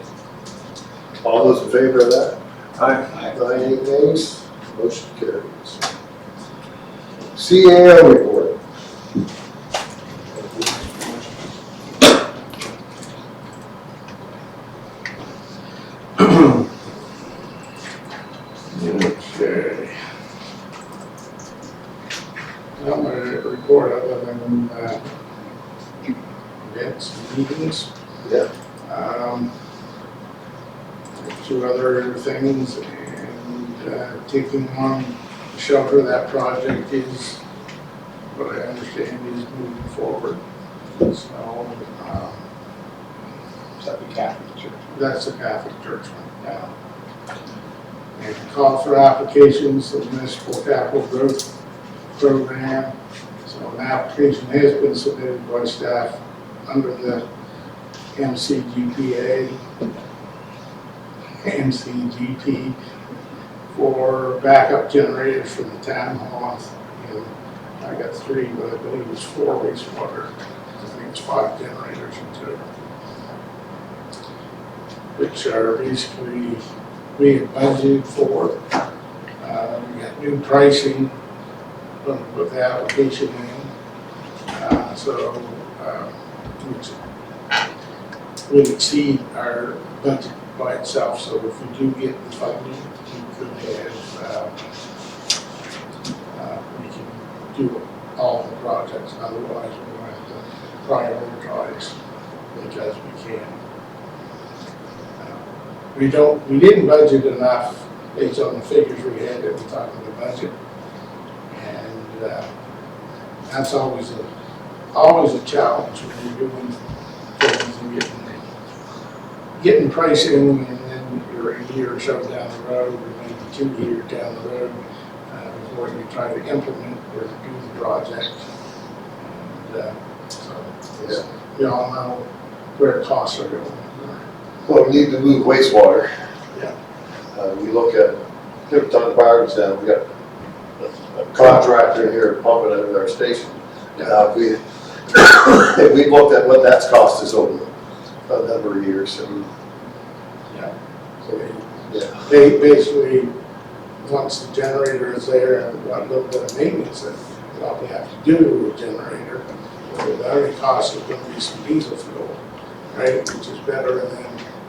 All those in favor of that?
Aye.
9 nays, motion carries. CAO report.
Okay. Not my report other than events, meetings.
Yeah.
Two other things, and taking on the shelter, that project is, what I understand, is moving forward. So,
Is that the Catholic Church?
that's the Catholic Church one, yeah. And call for applications for the Municipal Capital Growth Program. So an application has been submitted by staff under the MCGP for backup generators for the town hall. And I got 3, but I believe it's 4 wastewater. I think it's 5 generators in total, which are basically being budgeted for. We got new pricing when we put the application in. So which would exceed our budget by itself. So if we do get the funding, we could have, we can do all the projects. Otherwise, we'll have to prioritize because we can. We didn't budget enough based on the figures we had at the top of the budget. And that's always a challenge when you're doing things and getting pricing, and then you're a year or so down the road, or maybe 2 years down the road, before you try to implement or do the project. And so we all know where costs are going.
Well, we need to move wastewater.
Yeah.
We look at, every time the power goes down, we got a contractor here pumping it at our station. We looked at what that's cost us over a number of years, and
So they basically, once the generator is there and got a little bit of maintenance that we probably have to do to a generator, the only cost is going to be some diesel fuel, right? Which is better than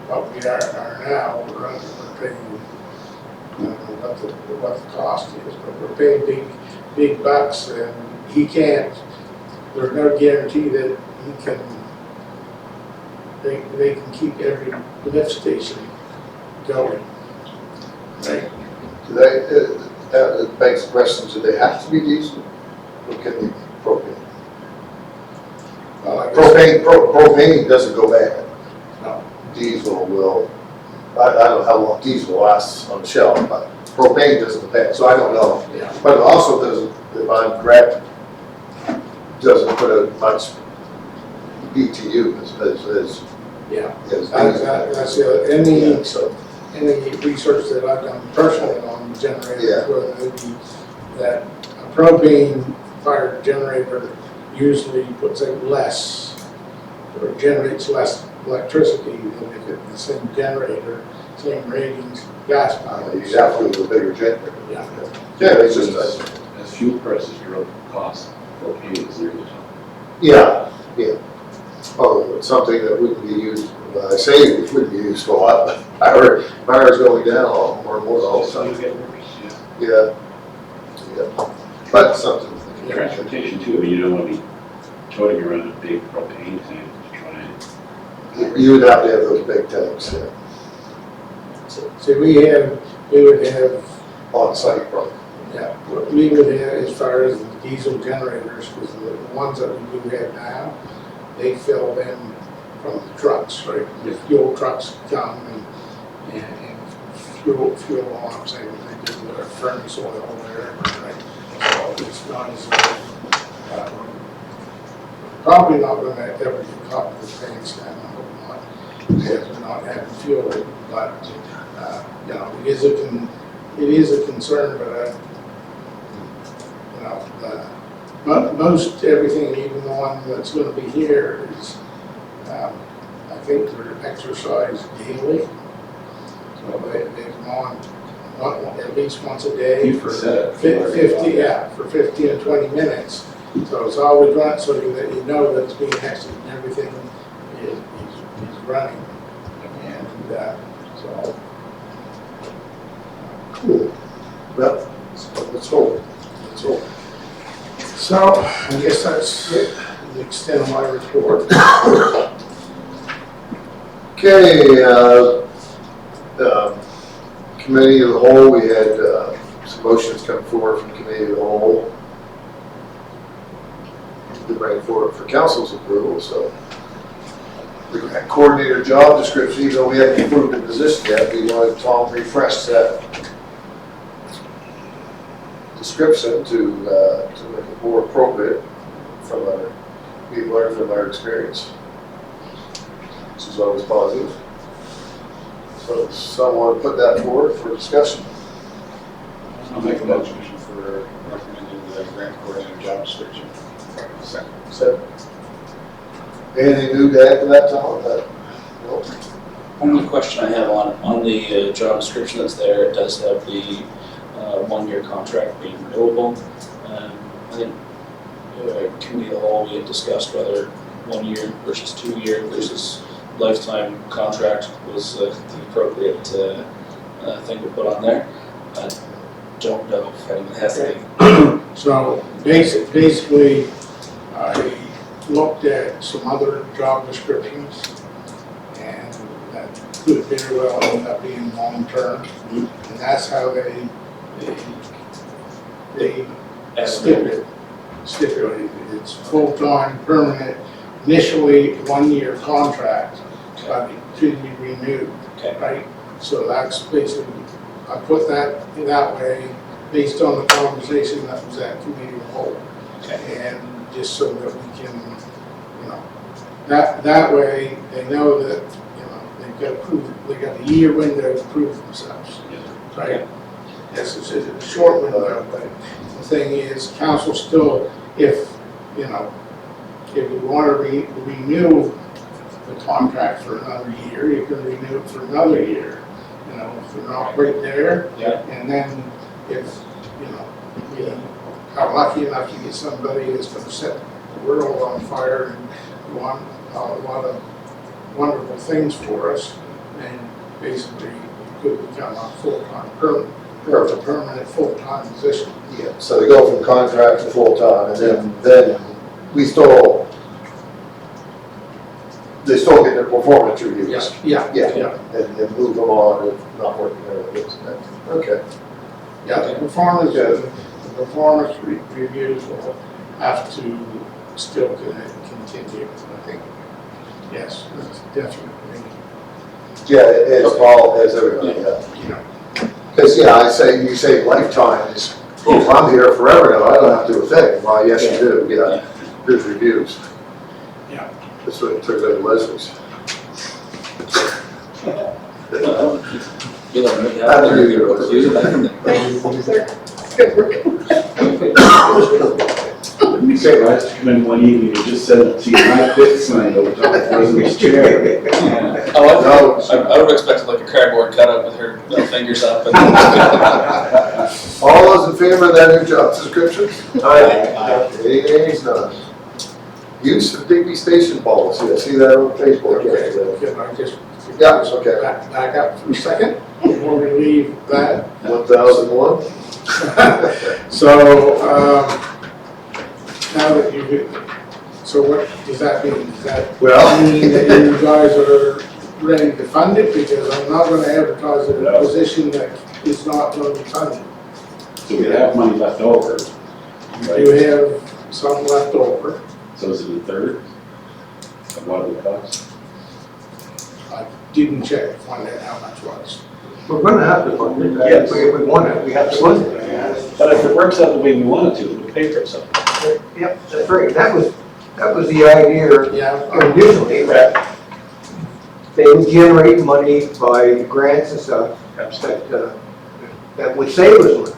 what we are now. We're paying, I don't know what the cost is, but we're paying big bucks, and he can't, there's no guarantee that he can, they can keep every lift station going, right?
that begs the question, do they have to be diesel, or can they be propane?
Well, I guess-
Propane doesn't go bad.
No.
Diesel will, I don't know how long diesel lasts on the shelf, but propane doesn't go bad, so I don't know.
Yeah.
But it also doesn't, if I'm correct, doesn't put out much BTU as
Yeah.
as
That's the other, any
so,
research that I've done personally on generators,
Yeah.
whether it be that a propane fired generator usually puts out less, or generates less electricity than if it's the same generator, same ratings, gas powered.
you have to go with a bigger generator.
Yeah.
Yeah, it's just,
As fuel prices grow, cost propane is nearly double.
yeah. Oh, it's something that wouldn't be used, I say it wouldn't be used a lot, but power's going down a lot more and more all the
So you
time.
get worse,
Yeah. But something.
yeah. Transportation too, you don't want to be toting around a big propane tank to try and.
You would have to have those big tanks,
So we would have,
on site probably.
yeah, what we would have as far as the diesel generators, because the ones that we do have now, they fill in from the trucks, right? The fuel trucks come and fuel arms, and they do their furnace oil or whatever, right? So it's not as, probably not going to ever get caught with the tanks down, I hope not, because we're not having fuel, but, you know, it is a concern, but you know, most everything, even the one that's going to be here, is, I think they're exercised daily. So they come on at least once a day for 50, for 15 to 20 minutes. So it's always run so that you know that it's being tested and everything is running. And so,
Cool. Well, let's hope.
So I guess that's the extent of my report.
Okay, committee of the whole, we had some motions come forward from committee of the whole to bring forward for council's approval, so the coordinator job description, even though we haven't approved the position yet, we wanted Tom to refresh that description to make it more appropriate from we've learned from our experience. This is always positive. So someone put that forward for discussion.
I'll make a motion for recommending the grant coordinator job description. Second.
So, anything new to add to that, Tom? No?
Only question I have on the job description that's there, it does have the 1-year contract being renewable. I think committee of the whole, we had discussed whether 1 year versus 2 year versus lifetime contract was the appropriate thing to put on there. I don't know if anyone has any.
So basically, I looked at some other job descriptions, and that could very well end up being long-term. And that's how they stipulated. It's full-time, permanent, initially 1-year contract, but it could be renewed,
Okay.
right? So that's basically, I put that way based on the conversation that was at committee of the whole.
Okay.
And just so that we can, you know, that way they know that, you know, they've got to prove, they got a year window to prove themselves, right? Yes, it's a short window, but the thing is, council still, if, you know, if we want to renew the contract for another year, you can renew it for another year. You know, if they're not right there.
Yeah.
And then if, you know, we are lucky enough to get somebody that's going to set the world on fire and want a lot of wonderful things for us, and basically it could become a full-time permanent full-time position.
Yeah, so they go from contract to full-time, and then we still, they still get their performance reviews.
Yeah.
Yeah, and move them on if not working there. Okay.
Yeah, the performance reviews will have to still continue, I think. Yes, that's definitely,
Yeah, as well as everybody, yeah.
you know.
Because, yeah, you say lifetimes, oh, I'm here forever now, I don't have to do a thing. Well, yes, you do, yeah, good reviews.
Yeah.
That's what it took at Leslie's.
You know, we
After
have
you go.
reviews back in the
Okay, last come in one evening, you just said it to you, I quit sign over top of the president's chair.
Oh, I would have expected like a cardboard cutout with her fingers up. And
All those in favor of that new job description?
Aye.
Ayes, none. Use of Digby Station policy, I see that on Facebook yesterday.
Can I just
Yeah, it's okay.
back up for a second before we leave that?
1001?
So, now that so what does that mean? Does that
Well,
mean that you guys are ready to fund it? Because I'm not gonna advertise it in a position that is not going to be funded.
So we have money left over,
You have some left over.
so is it a third of what it would cost?
I didn't check to find out how much was.
We're gonna have to fund it.
Yes.
If we want it, we have to fund it.
But if it works out the way we want it to, it would pay for itself.
Yep, that's right. That was the idea
Yeah.
initially, that they would generate money by grants and stuff that would save us money.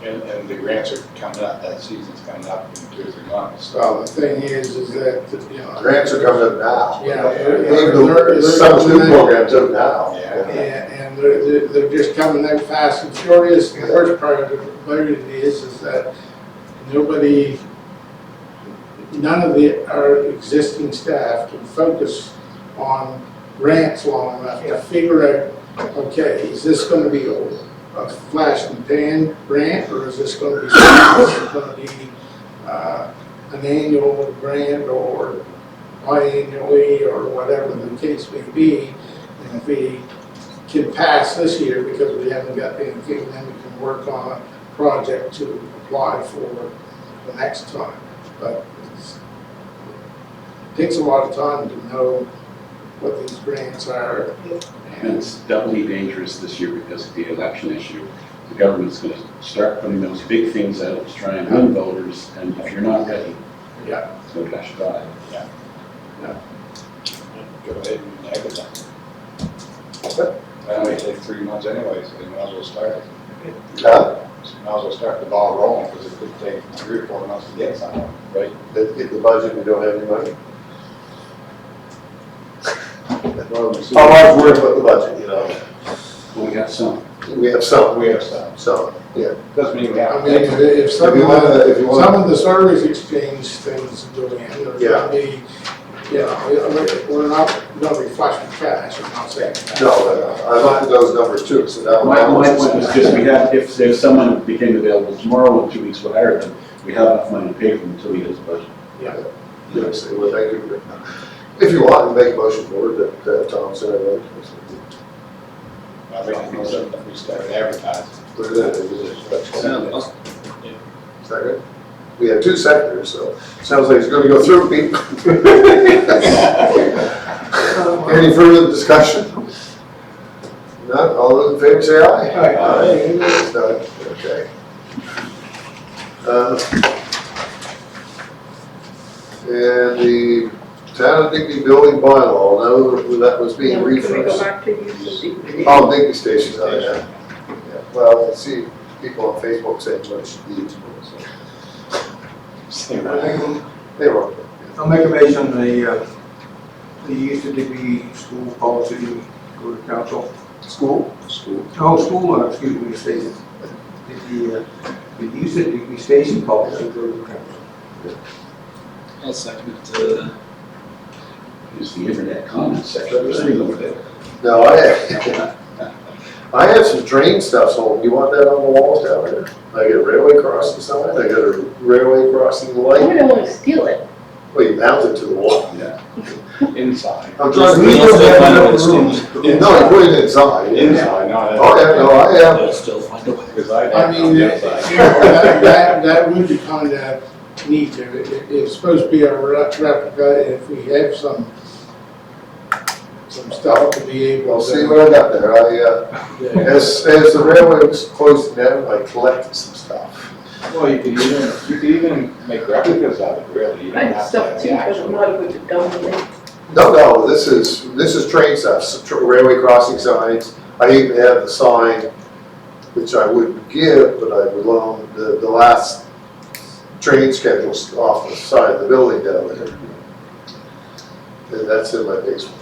And the grants are coming up, that season's coming up in 2 or 3 months.
Well, the thing is that, you know.
grants are coming up now.
Yeah.
Some new programs out now.
And they're just coming out fast and furious. The worst part of it is that none of our existing staff can focus on grants long enough to figure out, okay, is this gonna be a flash and pan grant, or is this gonna be something that's gonna be an annual grant or biannually, or whatever the case may be? And if we can pass this year because we haven't got anything, then we can work on a project to apply for the next time. But it takes a lot of time to know what these grants are.
And it's doubly dangerous this year because of the election issue. The government's gonna start putting those big things out to try and win voters, and if you're not ready,
Yeah.
it's no cash buy.
Go ahead and egg it then. That may take 3 months anyway, so you might as well start it.
Huh?
So you might as well start the ball rolling, because it could take 3 or 4 months to get something, right?
Let's get the budget, we don't have any money. How hard work with the budget, you know?
Well, we got some.
We have some.
We have some.
Yeah.
Doesn't mean we
I
have.
mean, if some
If
of
you want
the,
to, if you want.
some of the service exchange things go in, there's
Yeah.
gonna be, you know, we're not gonna be flush with cash, I'm not saying that.
No, I looked at those numbers too, so that
My
was.
point was just, we have, if someone became available tomorrow, in 2 weeks, we'll hire them. We have enough money to pay for them until he does the budget.
Yes, well, thank you. If you want, make a motion for it, that Tom said, right?
I think we started advertising.
Put it in.
Sounds awesome.
Second? We have 2 seconders, so sounds like it's gonna go through, Pete. Any further discussion? None, all those in favor say aye.
Aye.
None. Okay. And the Town of Digby building bylaw, now that was being
Can we go
refreshed.
back to use of DVD?
Oh, Digby Station, oh, yeah. Yeah. Well, I see people on Facebook saying what it should be used for, so. They were.
I'll make a motion, the use of Digby school policy go to council.
School?
Excuse me, station. The use of Digby station policy go to council.
I'll second it.
Use the internet comment section. Just leave it with it.
No, I have some train stuff, so you want that on the walls down there? I got a railway crossing sign, I got a railway crossing
I
light,
don't want to steal it.
well, you mount it to the wall.
Yeah.
Inside.
I'm trying to.
We don't still find out it's
No, you put it inside.
Inside, not.
Oh, yeah, no, I have.
They'll still find a way.
Because I.
I mean, you know, that would be kind of neat, it's supposed to be a replica, if we have some stuff to be able to.
Well, see what I got there, as the railway was closing down, I collected some stuff.
Well, you could even make replicas of it, really. You
I
don't
had
have to
stuff
have
too,
the
but I'm
actual.
not able to download it.
No, this is train stuff, railway crossing signs, I even have the sign, which I wouldn't give, but I would loan the last train schedules off the side of the building down there. And that's in my basement.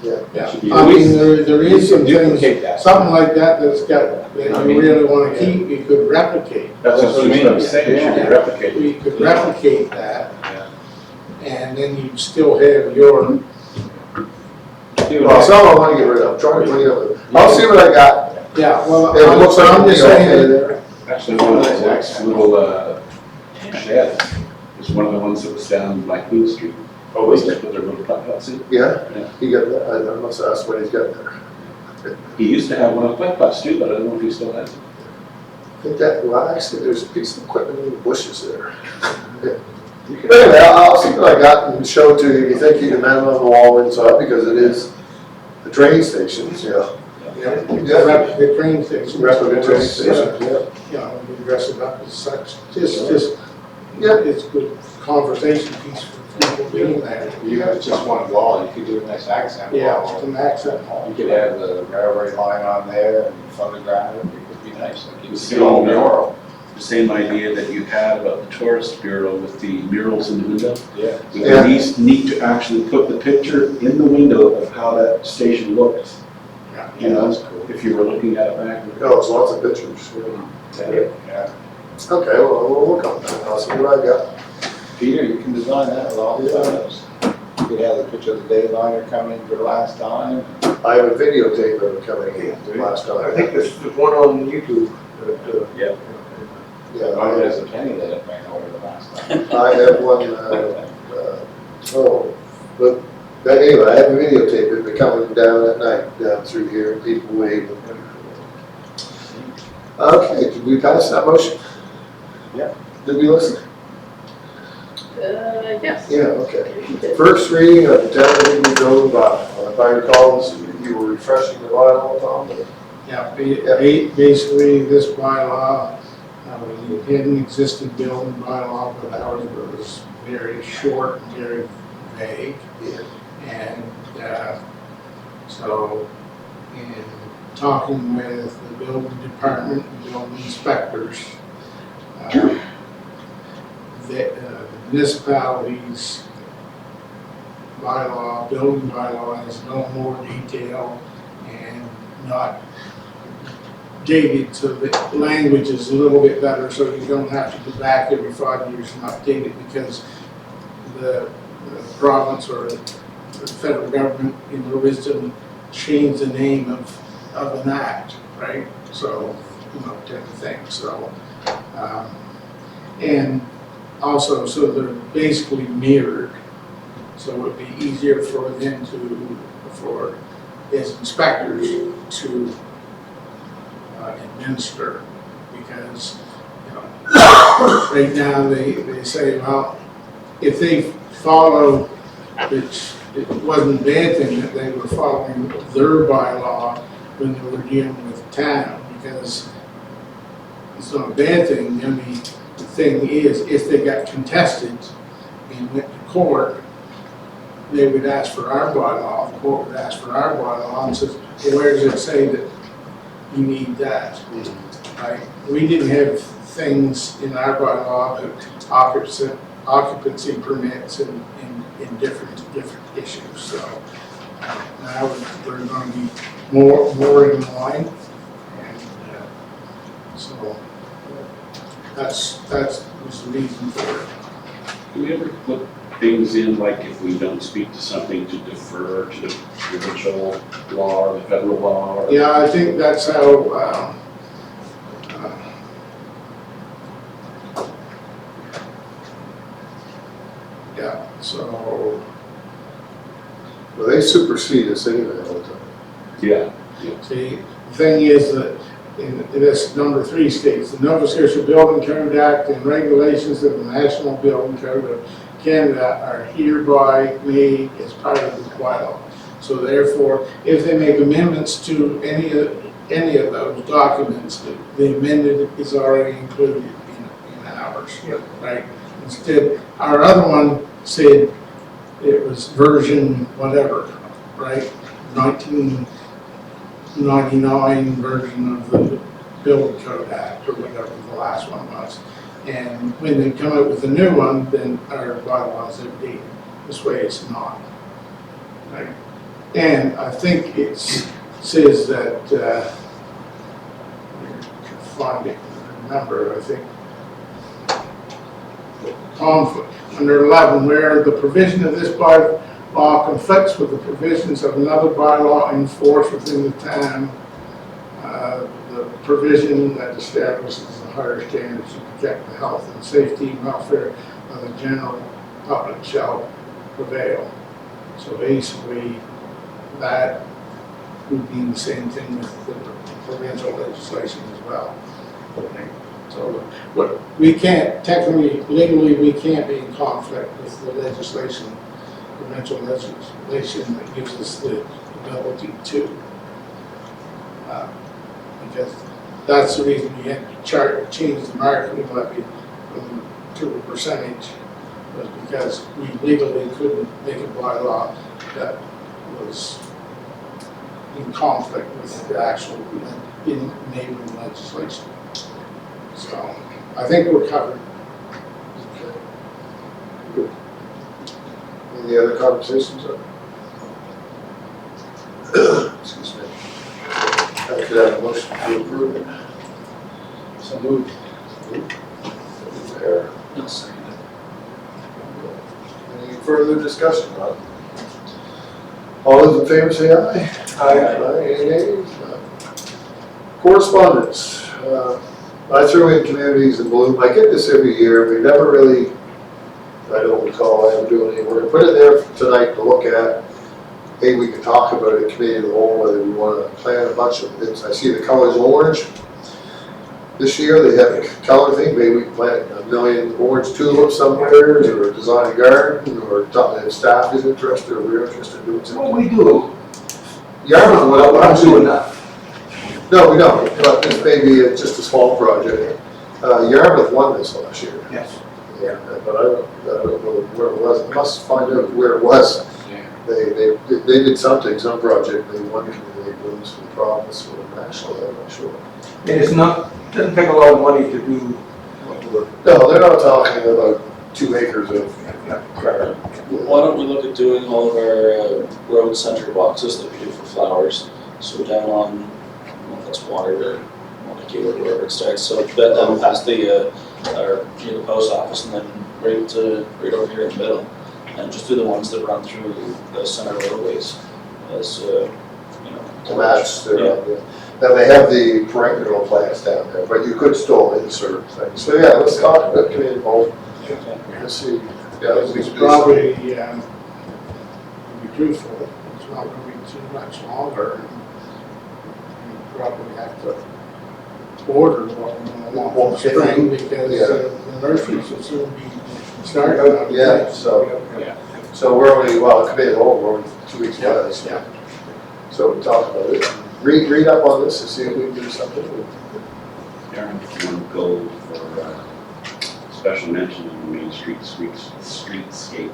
Yeah,
Should be-
I mean, there is some things,
Duplicate that.
something like that that's got, that
I
you
mean,
really want to keep, you could replicate.
That's what I'm
Yeah.
saying, it should be replicated.
You could replicate that, and then you'd still have your,
Well, some I want to get rid of, I'm trying to clean up, I'll see what I got.
yeah, well,
It looks like
I'm
it'll be
just
okay
saying,
there.
Actually, one of the next little sheds is one of the ones that was down by Queen Street.
Oh,
Always put their little putt putts in.
Yeah,
Yeah.
he got that, I must ask what he's got there.
He used to have one of the putt putts too, but I don't know if he still has it.
I think that, well, actually, there's a piece of equipment in the bushes there. But anyway, I'll see what I got and show it to you, if you think you can mount it on the wall inside, because it is the train stations, yeah.
the train station.
Replica train stations, yeah.
You know, we dress it up as such, just,
Yeah.
it's good conversation piece for people being there.
You have just one wall, you could do a nice accent
Yeah,
wall.
to max that.
You could have the railway line on there and photograph it, it could be nice, like you
The
see all mural.
same idea that you had about the tourist bureau with the murals in the window.
Yeah.
It would be neat to actually put the picture in the window of how that station looked. You know, if you were looking at it back.
Oh, there's lots of pictures, yeah.
Yeah.
Okay, well, we'll work on that, I'll see what I got.
Peter, you can design that with all the photos. You could have the picture of the dayliner coming for the last time.
I have a videotape of it coming in the last time.
I think there's one on YouTube.
Yeah.
Yeah,
I has a penny that it ran over the last time.
I have one, but anyway, I have a videotape of it coming down at night, down through here, and people waving. Okay, did we pass that motion?
Yeah.
Did we listen?
Yes.
Yeah, okay. First reading of the Town of Digby building bylaw. If I recall, you were refreshing the bylaw, Tom?
Yeah, basically, this bylaw, we had an existing building bylaw, but ours was very short and very vague.
Yeah.
And so, in talking with the building department and building inspectors, the municipalities bylaw, building bylaw has no more detail and not updated so that language is a little bit better, so you don't have to go back every 5 years and update it, because the province or the federal government, in their wisdom, changed the name of an act, right? So, type of thing, so. And also, so they're basically mirrored. So it would be easier for them for as inspectors to administer, because, right now they say, well, if they follow, which it wasn't a bad thing that they were following their bylaw when they were dealing with town, because it's not a bad thing. The only thing is, if they got contested and went to court, they would ask for our bylaw, the court would ask for our bylaw, and says, well, where does it say that you need that? Right? We didn't have things in our bylaw about occupancy permits and different issues, so now we're going to be more in line, and so that was the reason for it.
Do we ever put things in, like if we don't speak to something, to defer to the provincial law or the federal law? Or
Yeah, I think that's how, yeah, so,
Well, they supersede us anyway all the time.
Yeah.
see, the thing is that in this number 3 states, the Nova Scotia Building Code Act and regulations of the National Building Code of Canada are hereby made as part of the bylaw. So therefore, if they make amendments to any of those documents, the amended is already included in ours, right? Instead, our other one said it was version whatever, right? 1999 version of the Building Code Act, or whatever the last one was. And when they come up with a new one, then our bylaws are updated. This way it's not. Right? And I think it says that, find it, remember, I think, conflict, under 11, where the provision of this bylaw conflicts with the provisions of another bylaw in force within the town, the provision that establishes the higher standards to protect the health and safety and welfare of the general public shall prevail. So basically, that would be the same thing with the provincial legislation as well. So what we can't, technically, legally, we can't be in conflict with the legislation, provincial legislation that gives us the ability to. Because that's the reason we had to change the marketing levy to a percentage, was because we legally couldn't make a bylaw that was in conflict with the actual enabling legislation. So I think we're covered.
Okay. Good. Any other conversations? Excuse me. I could have a motion to approve it.
So moved.
There. Any further discussion on it? All those in favor say aye. Aye. Any nays? Correspondence. I threw in communities in bloom. I get this every year. We never really, I don't recall ever doing any work. Put it there tonight to look at. Maybe we can talk about it in committee of the whole, whether we want to plant a bunch of things. I see the colors orange. This year they have a color thing. Maybe we can plant 1 million orange tulips somewhere, or design a garden, or if staff is interested, or we're interested in doing something.
Well, we do.
Yarmouth, well,
Not do
actually,
enough.
no, we don't, but this may be just a small project. Yarmouth won this last year.
Yes.
Yeah, but I don't know where it was. I must find out where it was. They did something, some project, they won community blooms for the province or national, I'm not sure.
And it's not, doesn't take a lot of money to do what we're.
No, they're not talking about 2 acres of crap.
Why don't we look at doing all of our road center boxes that we do for flowers? So down on, I don't know if it's Water or Keyword, wherever it starts, so that down past the, or near the post office and then right over here in the middle. And just do the ones that run through the center roadways as,
To match their,
Yeah.
now they have the perimeter plants down there, but you could still insert things. So yeah, let's talk, let me involve, let's see. Yeah, let's
It's
do
probably, to be truthful, it's not gonna be too much longer. You probably have to order what we want for spring because the nurseries will soon be starting.
Yeah, so we're only, well, it could be over, we're only 2 weeks away, so.
Yeah.
So we talked about it. Read up on this and see if we can do something.
Darren, if you want to go for special mention in the Main streetscape.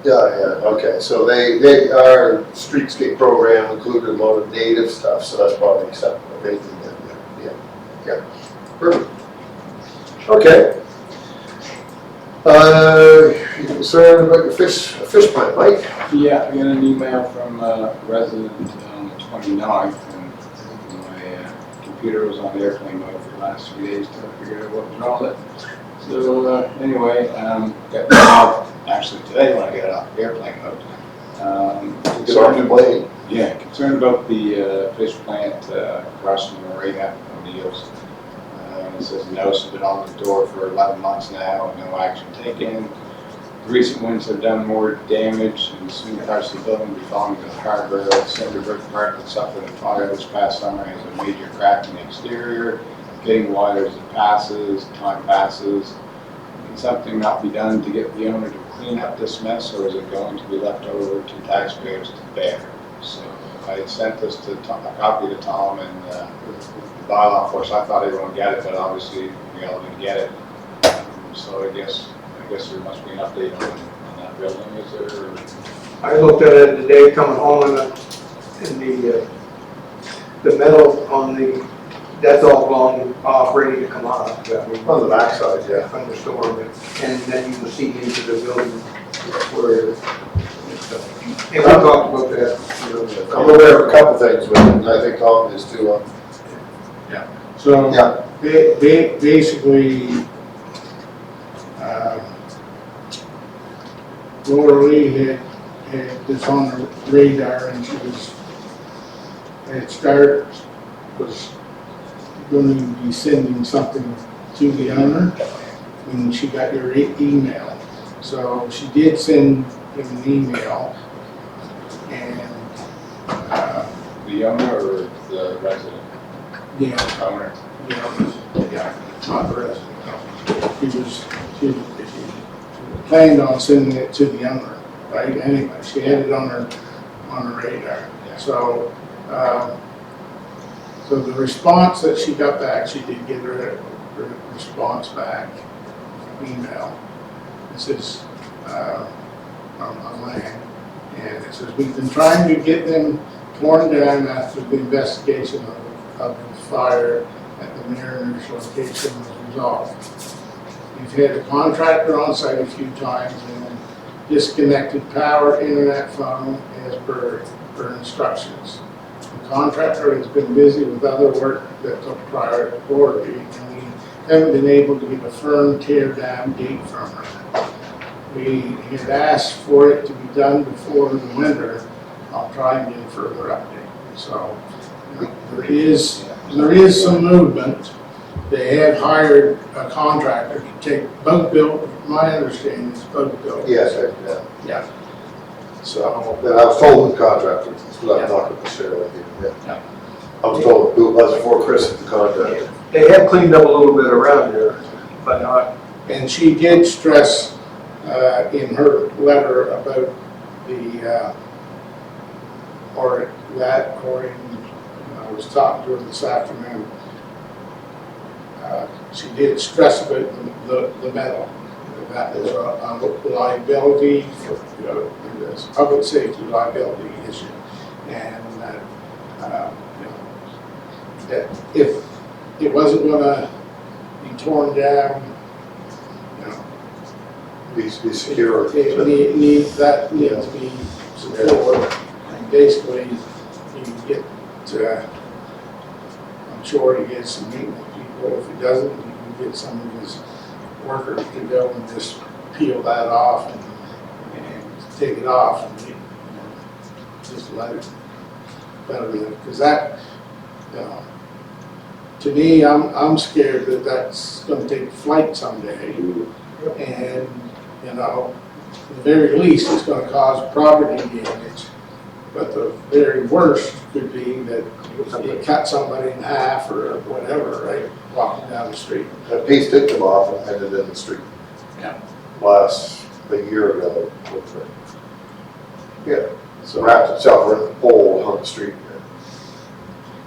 Yeah, okay, so our streetscape program included a lot of native stuff, so that's probably acceptable, anything that, yeah, perfect. Okay. You concerned about your fish plant, Mike?
Yeah, I got an email from a resident on the 29th, and my computer was on airplane mode for the last 3 days till I figured out what was wrong with it. So anyway, got out actually today when I got off airplane mode.
Sergeant Blade.
Yeah, concerned about the fish plant across from Marina O'Neill's. It says notice has been on the door for 11 months now, and no action taken. Recent winds have done more damage, and soon parts of the building will be falling to the harbor. The Cinderbrook Park that suffered a fire this past summer has a major crack in the exterior, getting wider as it passes, time passes. Can something not be done to get the owner to clean up this mess, or is it going to be left over to taxpayers to bear? So I sent this to Tom, a copy to Tom and the bylaw force. I thought everyone would get it, but obviously we all didn't get it. So I guess there must be an update on that building, is there? Or?
I looked at it today coming home and the metal on that's all blown off, ready to come off.
On the backside, yeah.
From the storm, and then you will see into the building where, and we talked about that.
I'm aware of a couple things with it, and I think Tom is too.
So
Yeah.
basically, Laura Lee had this on her radar and she was going to be sending something to the owner when she got your email. So she did send him an email and
The owner or the resident?
yeah.
Owner.
Yeah, not the resident. She planned on sending it to the owner, right? Anyway, she had it on her radar. So, so the response that she got back, she did get her response back, email. This is on land, and it says, we've been trying to get them torn down after the investigation of the fire at the Mariners location was resolved. We've had a contractor on site a few times and disconnected power, internet, phone as per instructions. The contractor has been busy with other work that took priority, and we haven't been able to get a firm tear down date from her. We had asked for it to be done before the winter. I'll try and get a further update. So there is some movement. They have hired a contractor to take boat build. My understanding is boat build.
Yes,
Yeah.
So, and I was told the contractor, but I'm not going to share with you. Yeah. I was told who it was before Chris at the contractor.
They have cleaned up a little bit around there, but not.
And she did stress in her letter about the, or I was talking to her this afternoon. She did stress about the metal. That was a liability for, it's a public safety liability issue. And that if it wasn't gonna be torn down,
Be secure.
it needs to be secured. And basically, you get, I'm sure you get some maintenance But if he doesn't, you can get some of his workers to go and just peel that off and take it off and, just let it because that, to me, I'm scared that that's gonna take flight someday. And, at the very least, it's gonna cause property damage. But the very worst could be that you cut somebody in half or whatever, right, walking down the street.
That piece did come off and ended in the street.
Yeah.
A year ago. Yeah, so wrapped itself around the pole on the street.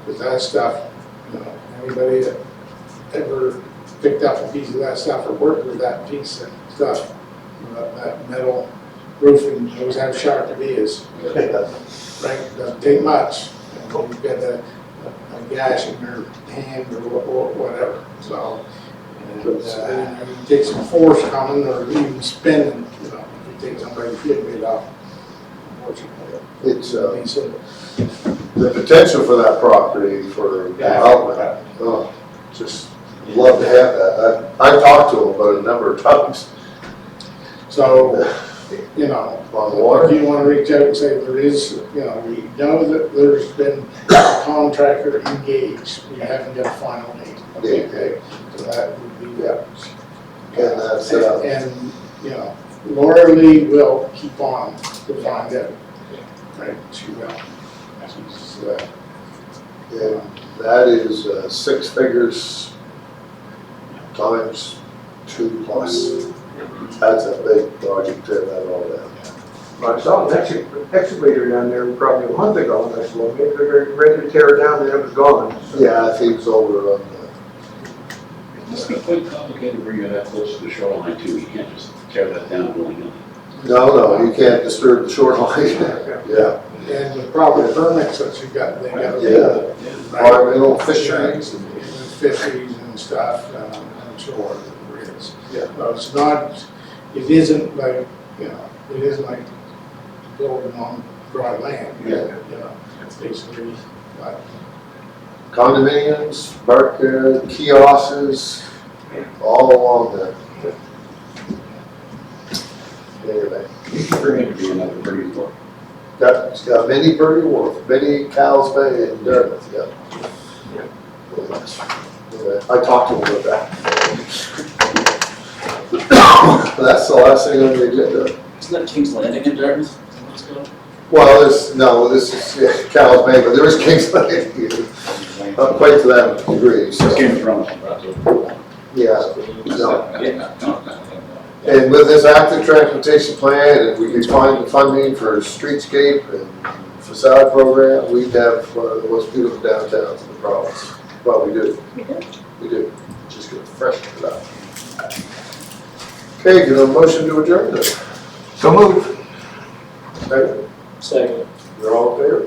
Because that stuff, anybody that ever picked up a piece of that stuff or worked with that piece of stuff, that metal roofing, those have sharp ideas. Right, doesn't take much. You've got a gash in your hand or whatever, so. And you take some force coming or even spinning, if you take somebody's fitbit off. Unfortunately.
It's, the potential for that property for development, just love to have that. I've talked to them about it a number of times.
So,
On the water.
if you want to reach out and say there is, we know that there's been a contractor engaged, we haven't got a final date. Okay, so that would be that.
And that's,
And, Laura Lee will keep on to find out. Right, she will. She's,
and that is 6 figures times 2 plus. That's a big project, tear that all down.
I saw an excavator down there probably a month ago, and I said, well, maybe they're ready to tear it down, and it was gone.
Yeah, I think it's over on
It must be quite complicated to bring it that close to the shoreline too. You can't just tear that down willy-nilly.
no, you can't disturb the shoreline. Yeah,
and the proper permits that you got, they got.
Yeah. environmental fisheries and,
Fisheries and stuff, I'm sure there is.
Yeah.
So it's not, it isn't like, it isn't like building on dry land.
Yeah.
It's basically like,
condominiums, kiosks, all along there. Anyway,
It's going to be another pretty look.
it's got many Birdie Wharf, many Cowles Bay and Dartmouth, yeah. Anyway, I talked to him about that. That's the last thing on the agenda.
Isn't that King's Landing in Dartmouth? Let's go.
Well, this is Cowles Bay, but there is Kings Landing here. Not quite to that degree, so,
Game of Thrones.
yeah. No. And with this active transportation plan, if we could find the funding for a streetscape and facade program, we'd have one of the most beautiful downtowns in the province. Well, we do. We do. Just get fresh it up. Okay, get a motion to adjourn then.
So move.
Second.
Second.
You're all in favor?